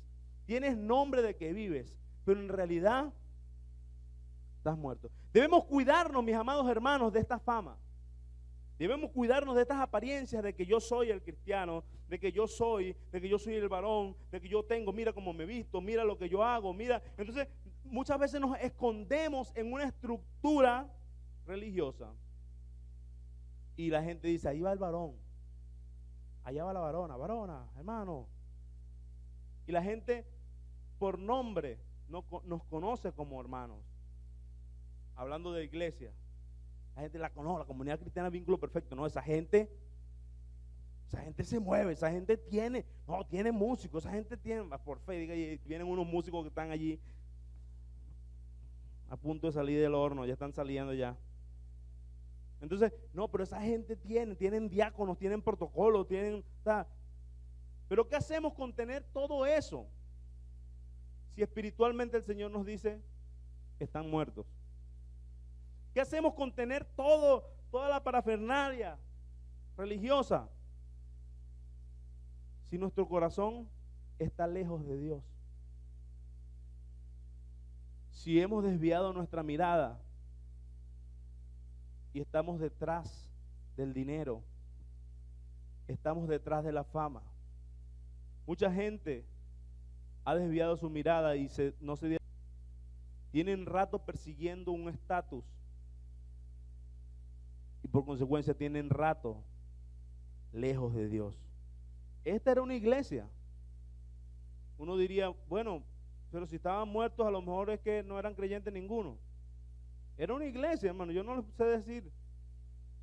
tienes nombre de que vives, pero en realidad estás muerto. Debemos cuidarnos, mis amados hermanos, de esta fama. Debemos cuidarnos de estas apariencias de que yo soy el cristiano, de que yo soy el varón, de que yo tengo, mira cómo me visto, mira lo que yo hago, mira. Entonces, muchas veces nos escondemos en una estructura religiosa y la gente dice, ahí va el varón, allá va la varona, hermano. Y la gente por nombre nos conoce como hermanos, hablando de iglesia. La gente la conoce, la comunidad cristiana vínculo perfecto. No, esa gente se mueve, esa gente tiene músicos, esa gente tiene, por fe, diga, y vienen unos músicos que están allí a punto de salir del horno, ya están saliendo ya. Entonces, no, pero esa gente tienen diáconos, tienen protocolos, pero ¿qué hacemos con tener todo eso? Si espiritualmente el Señor nos dice que están muertos. ¿Qué hacemos con tener toda la parafernalia religiosa? Si nuestro corazón está lejos de Dios. Si hemos desviado nuestra mirada y estamos detrás del dinero, estamos detrás de la fama. Mucha gente ha desviado su mirada y tienen rato persiguiendo un estatus y por consecuencia tienen rato lejos de Dios. Esta era una iglesia. Uno diría, bueno, pero si estaban muertos a lo mejor es que no eran creyentes ninguno. Era una iglesia, hermano. Yo no les sé decir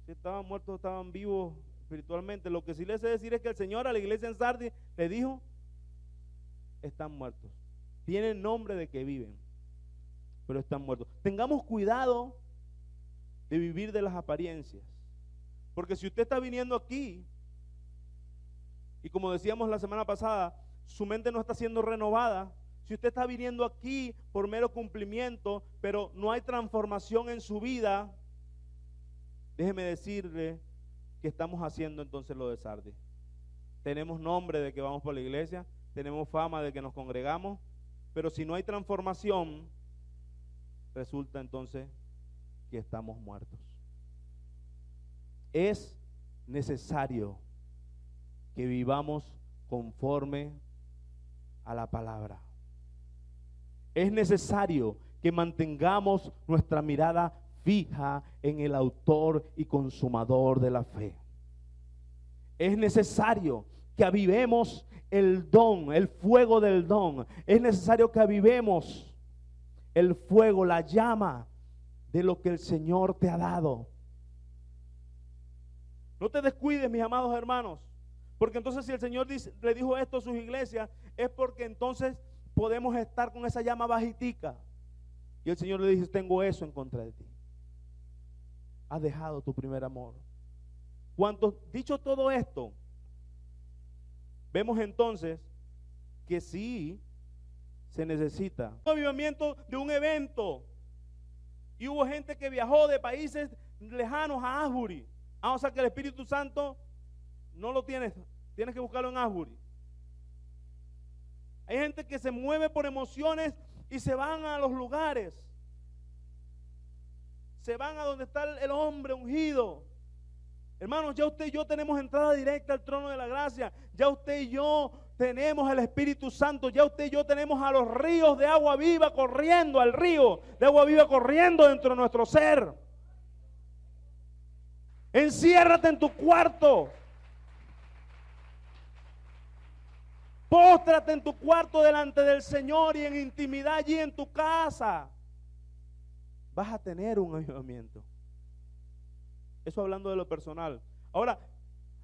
si estaban muertos o estaban vivos espiritualmente. Lo que sí les sé decir es que el Señor a la iglesia en Sardis le dijo: están muertos. Tienen nombre de que viven, pero están muertos. Tengamos cuidado de vivir de las apariencias. Porque si usted está viniendo aquí y, como decíamos la semana pasada, su mente no está siendo renovada, si usted está viniendo aquí por mero cumplimiento, pero no hay transformación en su vida, déjeme decirle que estamos haciendo entonces lo de Sardis. Tenemos nombre de que vamos por la iglesia, tenemos fama de que nos congregamos, pero si no hay transformación, resulta entonces que estamos muertos. Es necesario que vivamos conforme a la palabra. Es necesario que mantengamos nuestra mirada fija en el autor y consumador de la fe. Es necesario que avivemos el don, el fuego del don. Es necesario que avivemos el fuego, la llama de lo que el Señor te ha dado. No te descuides, mis amados hermanos, porque entonces si el Señor le dijo esto a sus iglesias, es porque entonces podemos estar con esa llama bajitica. Y el Señor le dice: tengo eso en contra de ti. Has dejado tu primer amor. Dicho todo esto, vemos entonces que sí se necesita un avivamiento de un evento. Y hubo gente que viajó de países lejanos a Asbury. O sea que el Espíritu Santo no lo tienes que buscarlo en Asbury. Hay gente que se mueve por emociones y se van a los lugares. Se van a donde está el hombre ungido. Hermanos, ya usted y yo tenemos entrada directa al trono de la gracia. Ya usted y yo tenemos el Espíritu Santo. Ya usted y yo tenemos a los ríos de agua viva corriendo, al río de agua viva corriendo dentro de nuestro ser. Enciérrate en tu cuarto. Póstrate en tu cuarto delante del Señor y en intimidad allí en tu casa. Vas a tener un avivamiento. Eso hablando de lo personal. Ahora,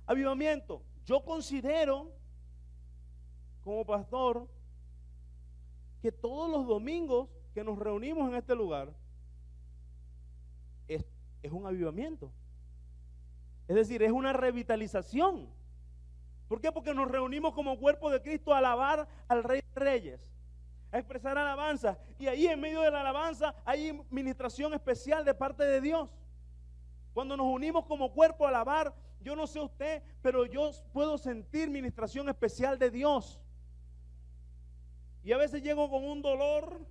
avivamiento. Yo considero, como pastor, que todos los domingos que nos reunimos en este lugar es un avivamiento. Es decir, es una revitalización. ¿Por qué? Porque nos reunimos como cuerpo de Cristo a alabar al Rey de Reyes, a expresar alabanza. Y ahí en medio de la alabanza hay ministración especial de parte de Dios. Cuando nos unimos como cuerpo a alabar, yo no sé usted, pero yo puedo sentir ministración especial de Dios. Y a veces llego con un dolor,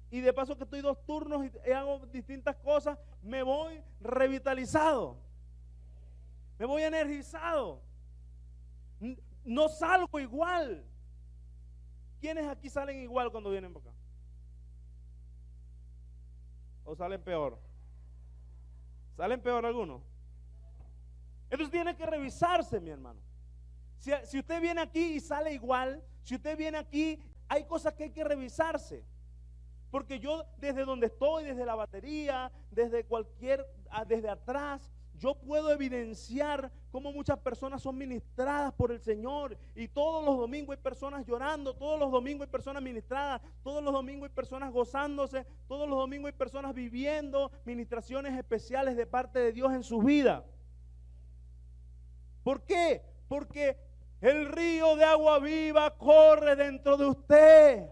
y de paso que estoy 2 turnos y hago distintas cosas, me voy revitalizado, me voy energizado, no salgo igual. ¿Quiénes aquí salen igual cuando vienen para acá? ¿O salen peor? ¿Salen peor algunos? Entonces tiene que revisarse, mi hermano. Si usted viene aquí y sale igual, si usted viene aquí, hay cosas que hay que revisarse. Porque yo desde donde estoy, desde la batería, desde atrás, yo puedo evidenciar cómo muchas personas son ministradas por el Señor. Y todos los domingos hay personas llorando, todos los domingos hay personas ministradas, todos los domingos hay personas gozándose, todos los domingos hay personas viviendo ministraciones especiales de parte de Dios en su vida. ¿Por qué? Porque el río de agua viva corre dentro de usted.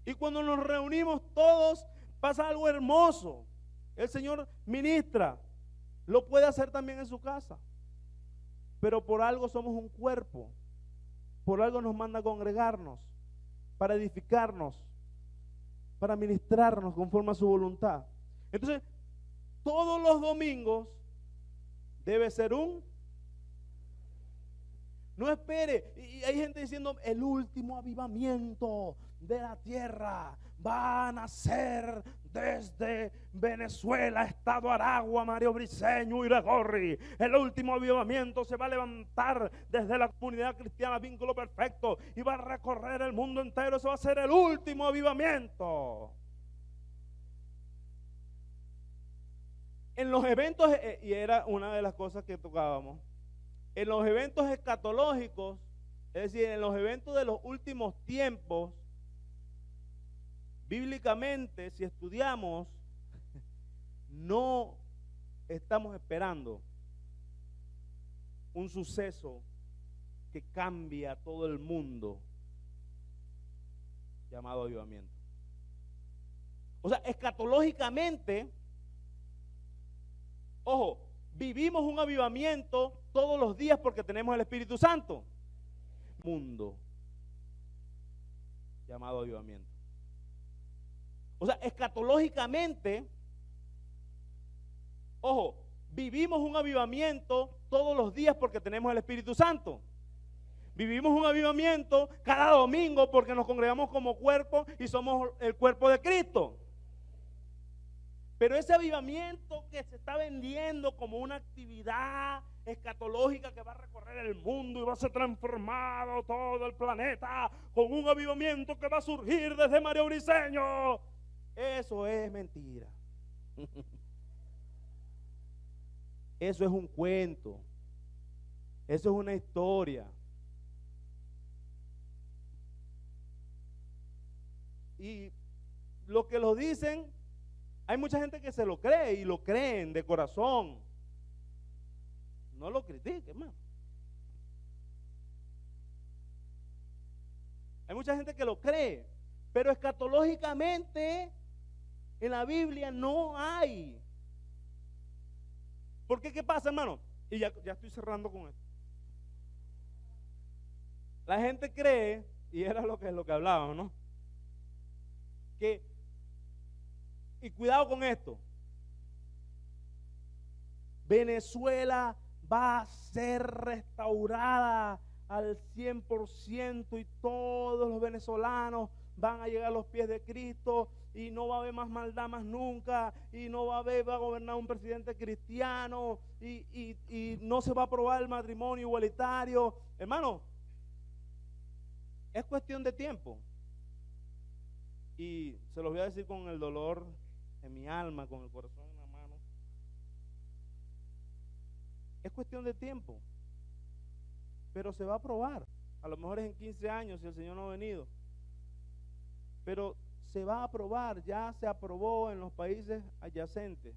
Y cuando nos reunimos todos, pasa algo hermoso. El Señor ministra. Lo puede hacer también en su casa. Pero por algo somos un cuerpo. Por algo nos manda a congregarnos, para edificarnos, para ministrarnos conforme a su voluntad. Entonces, todos los domingos debe ser no espere. Y hay gente diciendo, el último avivamiento de la tierra va a nacer desde Venezuela, Estado Aragua, Mario Briceño, Iragorri. El último avivamiento se va a levantar desde la comunidad cristiana Vínculo Perfecto y va a recorrer el mundo entero. Eso va a ser el último avivamiento. En los eventos, y era una de las cosas que tocábamos, en los eventos escatológicos, es decir, en los eventos de los últimos tiempos, bíblicamente, si estudiamos, no estamos esperando un suceso que cambie a todo el mundo, llamado avivamiento. O sea, escatológicamente, ojo, vivimos un avivamiento todos los días porque tenemos el Espíritu Santo. Mundo, llamado avivamiento. O sea, escatológicamente, ojo, vivimos un avivamiento todos los días porque tenemos el Espíritu Santo. Vivimos un avivamiento cada domingo porque nos congregamos como cuerpo y somos el cuerpo de Cristo. Pero ese avivamiento que se está vendiendo como una actividad escatológica que va a recorrer el mundo y va a ser transformado todo el planeta con un avivamiento que va a surgir desde Mario Briceño, eso es mentira. Eso es un cuento. Eso es una historia. Y los que lo dicen, hay mucha gente que se lo cree y lo creen de corazón. No lo critique, hermano. Hay mucha gente que lo cree, pero escatológicamente en la Biblia no hay. ¿Por qué? ¿Qué pasa, hermano? Y ya estoy cerrando con esto. La gente cree, y era lo que hablábamos, ¿no? Y cuidado con esto, Venezuela va a ser restaurada al 100% y todos los venezolanos van a llegar a los pies de Cristo y no va a haber más maldad más nunca y no va a gobernar un presidente cristiano y no se va a aprobar el matrimonio igualitario. Hermano, es cuestión de tiempo. Y se los voy a decir con el dolor en mi alma, con el corazón en la mano. Es cuestión de tiempo. Pero se va a aprobar. A lo mejor es en 15 años si el Señor no ha venido. Pero se va a aprobar. Ya se aprobó en los países adyacentes.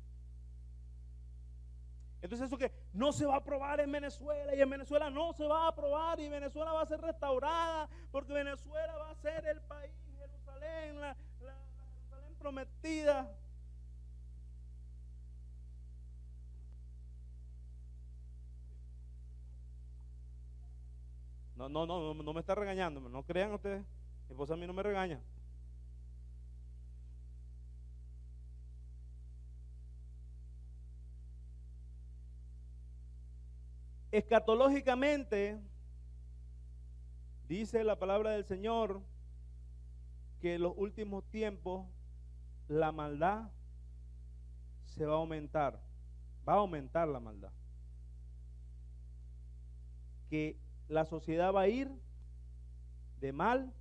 Entonces eso que no se va a aprobar en Venezuela y en Venezuela no se va a aprobar y Venezuela va a ser restaurada porque Venezuela va a ser el país, Jerusalén, la Jerusalén prometida. No me está regañando, no crean ustedes, mi esposa a mí no me regaña. Escatológicamente, dice la palabra del Señor que en los últimos tiempos la maldad se va a aumentar la maldad. Que la sociedad va a ir de mal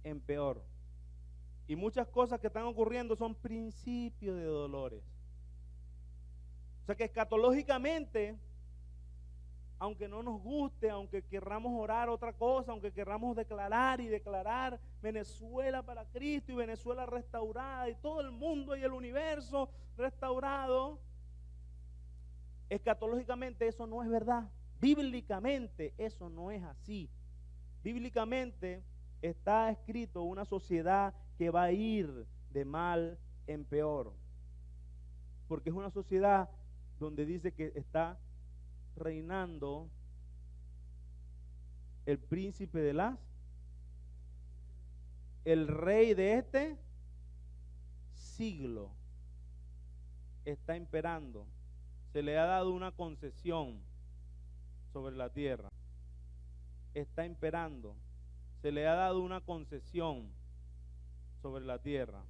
en peor. Y muchas cosas que están ocurriendo son principios de dolores. O sea que escatológicamente, aunque no nos guste, aunque querramos orar otra cosa, aunque querramos declarar Venezuela para Cristo y Venezuela restaurada y todo el mundo y el universo restaurado, escatológicamente eso no es verdad. Bíblicamente eso no es así. Bíblicamente está escrito una sociedad que va a ir de mal en peor. Porque es una sociedad donde dice que está reinando el príncipe de el rey de este siglo está imperando. Se le ha dado una concesión sobre la tierra. Está imperando. Se le ha dado una concesión sobre la tierra.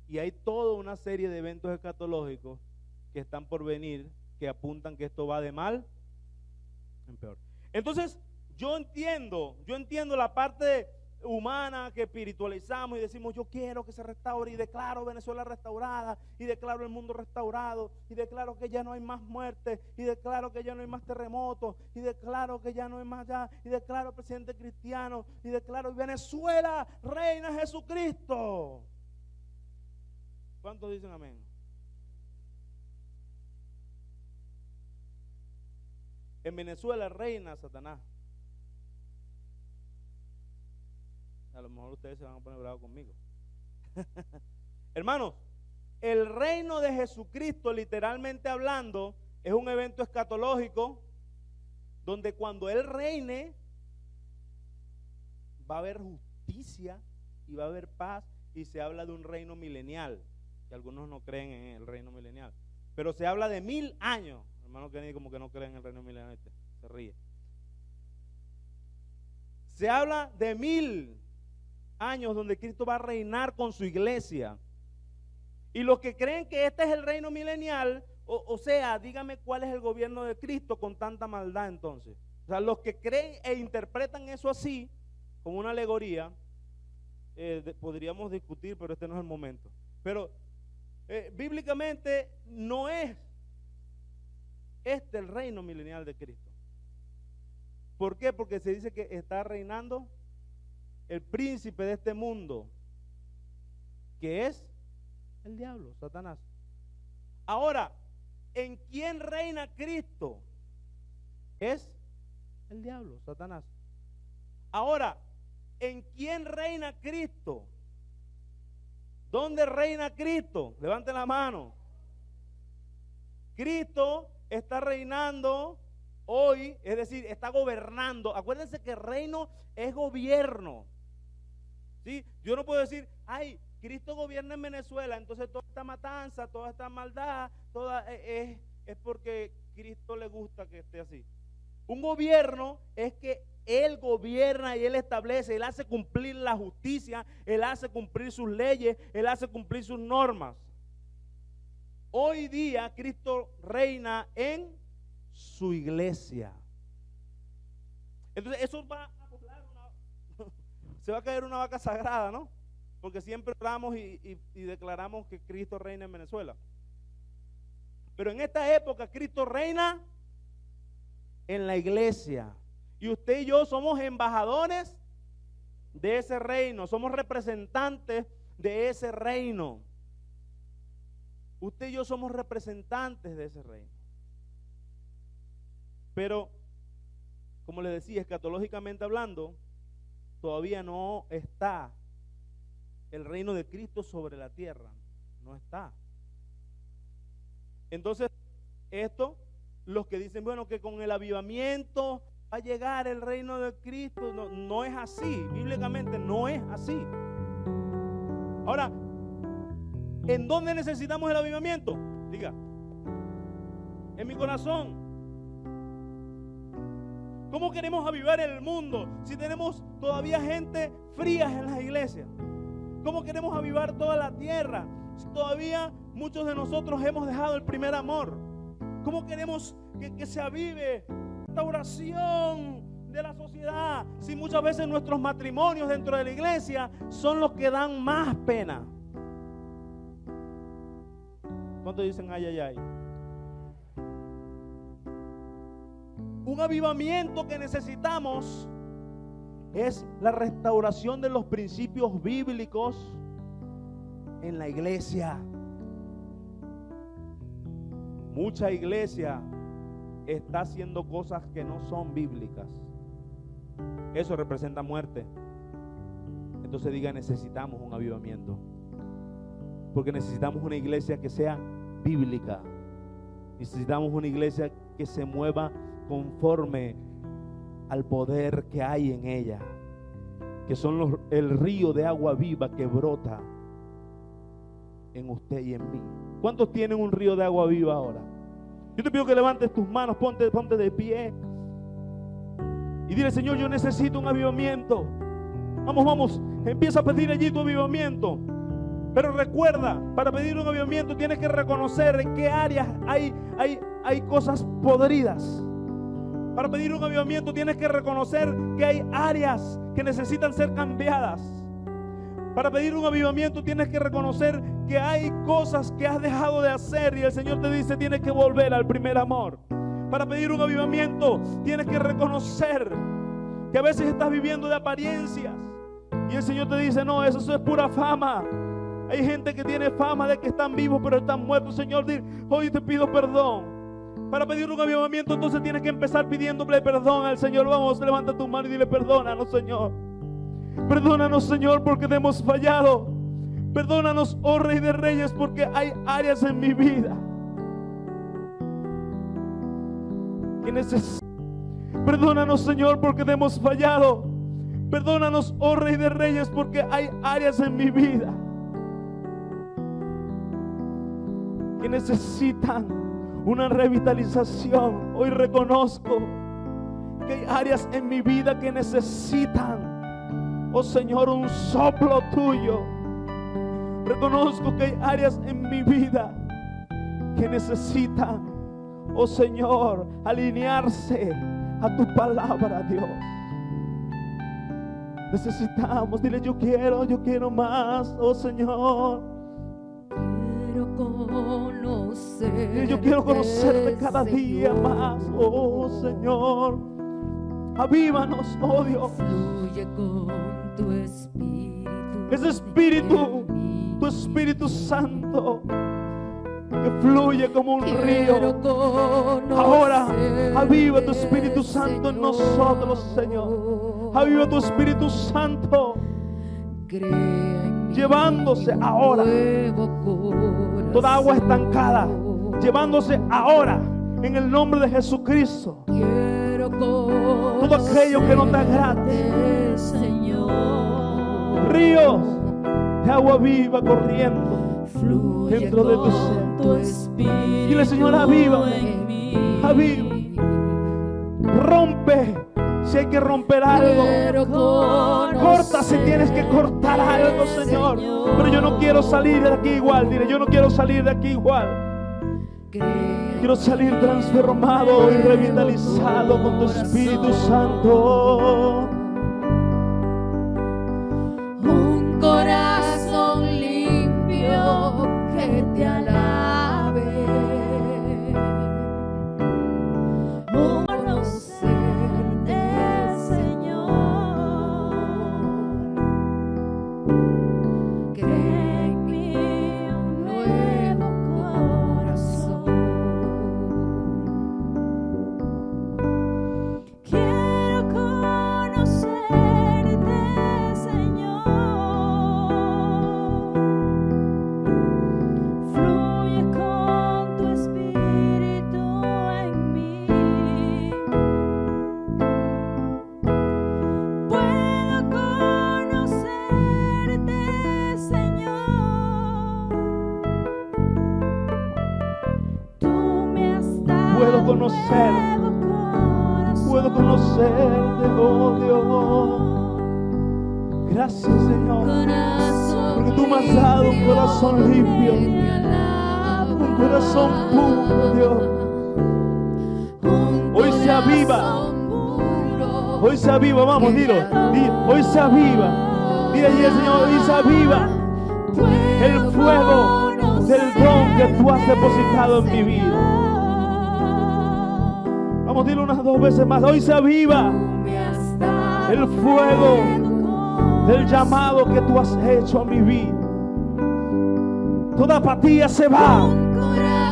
Y hay toda una serie de eventos escatológicos que están por venir, que apuntan que esto va de mal en peor. Entonces, yo entiendo la parte humana que espiritualizamos y decimos, yo quiero que se restaure y declaro Venezuela restaurada y declaro el mundo restaurado y declaro que ya no hay más muertes y declaro que ya no hay más terremotos y declaro que ya no hay más ya y declaro presidente cristiano y declaro Venezuela reina Jesucristo. ¿Cuántos dicen amén? En Venezuela reina Satanás. A lo mejor ustedes se van a poner bravos conmigo. Hermanos, el reino de Jesucristo, literalmente hablando, es un evento escatológico donde cuando Él reine va a haber justicia y va a haber paz, y se habla de un reino milenial, que algunos no creen en el reino milenial, pero se habla de 1000 años. Hermano Kenny como que no creen en el reino milenial, se ríe. Se habla de 1000 años donde Cristo va a reinar con su iglesia. Y los que creen que este es el reino milenial, o sea, dígame cuál es el gobierno de Cristo con tanta maldad entonces. O sea, los que creen e interpretan eso así, como una alegoría, podríamos discutir, pero este no es el momento. Pero bíblicamente no es el reino milenial de Cristo. ¿Por qué? Porque se dice que está reinando el príncipe de este mundo, que es el diablo, Satanás. Ahora, ¿en quién reina Cristo? Es el diablo, Satanás. Ahora, ¿en quién reina Cristo? ¿Dónde reina Cristo? Levanten la mano. Cristo está reinando hoy, es decir, está gobernando. Acuérdense que reino es gobierno. ¿Sí? Yo no puedo decir, ay, Cristo gobierna en Venezuela, entonces toda esta matanza, toda esta maldad, es porque Cristo le gusta que esté así. Un gobierno es que Él gobierna y Él establece, Él hace cumplir la justicia, Él hace cumplir sus leyes, Él hace cumplir sus normas. Hoy día Cristo reina en su iglesia. Entonces eso va a poblar se va a caer una vaca sagrada, ¿no? Porque siempre oramos y declaramos que Cristo reina en Venezuela. Pero en esta época Cristo reina en la iglesia. Y usted y yo somos embajadores de ese reino, somos representantes de ese reino. Usted y yo somos representantes de ese reino. Pero, como les decía, escatológicamente hablando, todavía no está el reino de Cristo sobre la tierra. No está. Entonces, los que dicen, bueno, que con el avivamiento va a llegar el reino de Cristo, no es así. Bíblicamente no es así. Ahora, ¿en dónde necesitamos el avivamiento? Diga, en mi corazón. ¿Cómo queremos avivar el mundo si tenemos todavía gente fría en las iglesias? ¿Cómo queremos avivar toda la tierra si todavía muchos de nosotros hemos dejado el primer amor? ¿Cómo queremos que se avive esta oración de la sociedad? sociedad, si muchas veces nuestros matrimonios dentro de la iglesia son los que dan más pena? ¿Cuántos dicen ay, ay, ay? Un avivamiento que necesitamos es la restauración de los principios bíblicos en la iglesia. Mucha iglesia está haciendo cosas que no son bíblicas. Eso representa muerte. Entonces diga, necesitamos un avivamiento, porque necesitamos una iglesia que sea bíblica. Necesitamos una iglesia que se mueva conforme al poder que hay en ella, que son el río de agua viva que brota en usted y en mí. ¿Cuántos tienen un río de agua viva ahora? Yo te pido que levantes tus manos, ponte de pie y dile: Señor, yo necesito un avivamiento. Vamos, empieza a pedir allí tu avivamiento. Pero recuerda, para pedir un avivamiento tienes que reconocer en qué áreas hay cosas podridas. Para pedir un avivamiento tienes que reconocer que hay áreas que necesitan ser cambiadas. Para pedir un avivamiento tienes que reconocer que hay cosas que has dejado de hacer y el Señor te dice: tienes que volver al primer amor. Para pedir un avivamiento tienes que reconocer que a veces estás viviendo de apariencias y el Señor te dice: no, eso es pura fama. Hay gente que tiene fama de que están vivos pero están muertos. Señor, hoy te pido perdón. Para pedir un avivamiento entonces tienes que empezar pidiéndole perdón al Señor. Vamos, levanta tu mano y dile: perdónanos, Señor. Perdónanos, Señor, porque te hemos fallado. Perdónanos, oh Rey de Reyes, porque hay áreas en mi vida que necesito. Perdónanos, Señor, porque te hemos fallado. Perdónanos, oh Rey de Reyes, porque hay áreas en mi vida que necesitan una revitalización. Hoy reconozco que hay áreas en mi vida que necesitan, oh Señor, un soplo tuyo. Reconozco que hay áreas en mi vida que necesitan, oh Señor, alinearse a tu palabra, Dios. Necesitamos, dile: yo quiero más, oh Señor. Yo quiero conocerte cada día más, oh Señor. Avívanos, oh Dios. Fluye con tu espíritu. Ese espíritu, tu Espíritu Santo, que fluye como un río. Ahora, aviva tu Espíritu Santo en nosotros, Señor. Aviva tu Espíritu Santo, llevándose ahora toda agua estancada, llevándose ahora en el nombre de Jesucristo todo aquello que no te agrade. Ríos de agua viva corriendo dentro de tu ser. Dile: Señor, avívame, avívame. Rompe si hay que romper algo. Corta si tienes que cortar algo, Señor. Pero yo no quiero salir de aquí igual. Dile: yo no quiero salir de aquí igual. Quiero salir transformado y revitalizado con tu Espíritu Santo. Un corazón limpio que te alabe. Conocerte, Señor. Crea en mí un nuevo corazón. Quiero conocerte, Señor. Fluye con tu espíritu en mí. Puedo conocerte, Señor. Tú me has dado Puedo conocer, nuevo corazón. puedo conocerte, oh Dios. Gracias, Señor, porque tú me has dado un corazón limpio, un corazón puro, Dios. Hoy se aviva Hoy se aviva, vamos, dilo. Hoy se aviva. Dile allí al Señor, hoy se aviva el fuego del don que tú has depositado en mi vida. Vamos, dilo unas 2 veces más. Hoy se aviva el fuego del llamado que tú has hecho a mi vida. Toda apatía se va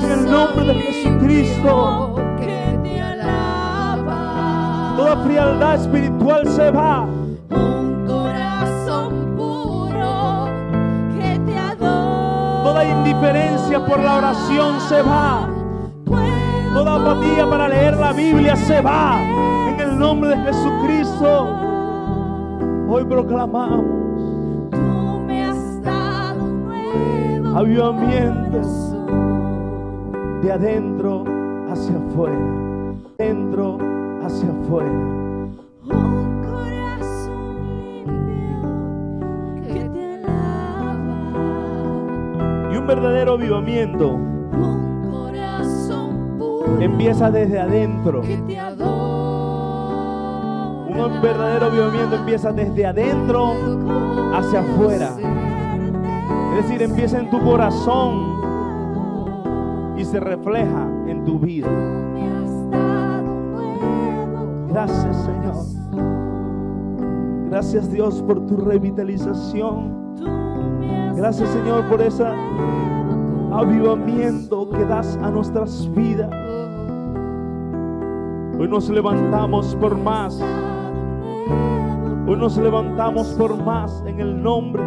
en el nombre de Jesucristo. Toda frialdad espiritual se va. Un corazón puro que te adora. Toda indiferencia por la oración se va. Toda apatía para leer la Biblia se va. En el nombre de Jesucristo. Hoy proclamamos Tú me has dado un nuevo avivamiento de adentro hacia afuera. Dentro hacia afuera. un corazón limpio que te alaba. Y un verdadero avivamiento Un corazón puro empieza desde adentro. que te adora. Un verdadero avivamiento empieza desde adentro hacia afuera. Es decir, empieza en tu corazón y se refleja en tu vida. Me has dado un nuevo Gracias, Señor. Gracias, Dios, por tu revitalización. Tú me has Gracias, Señor, por ese dado avivamiento que das a nuestras vidas. Hoy nos levantamos por más. Hoy nos levantamos por más en el nombre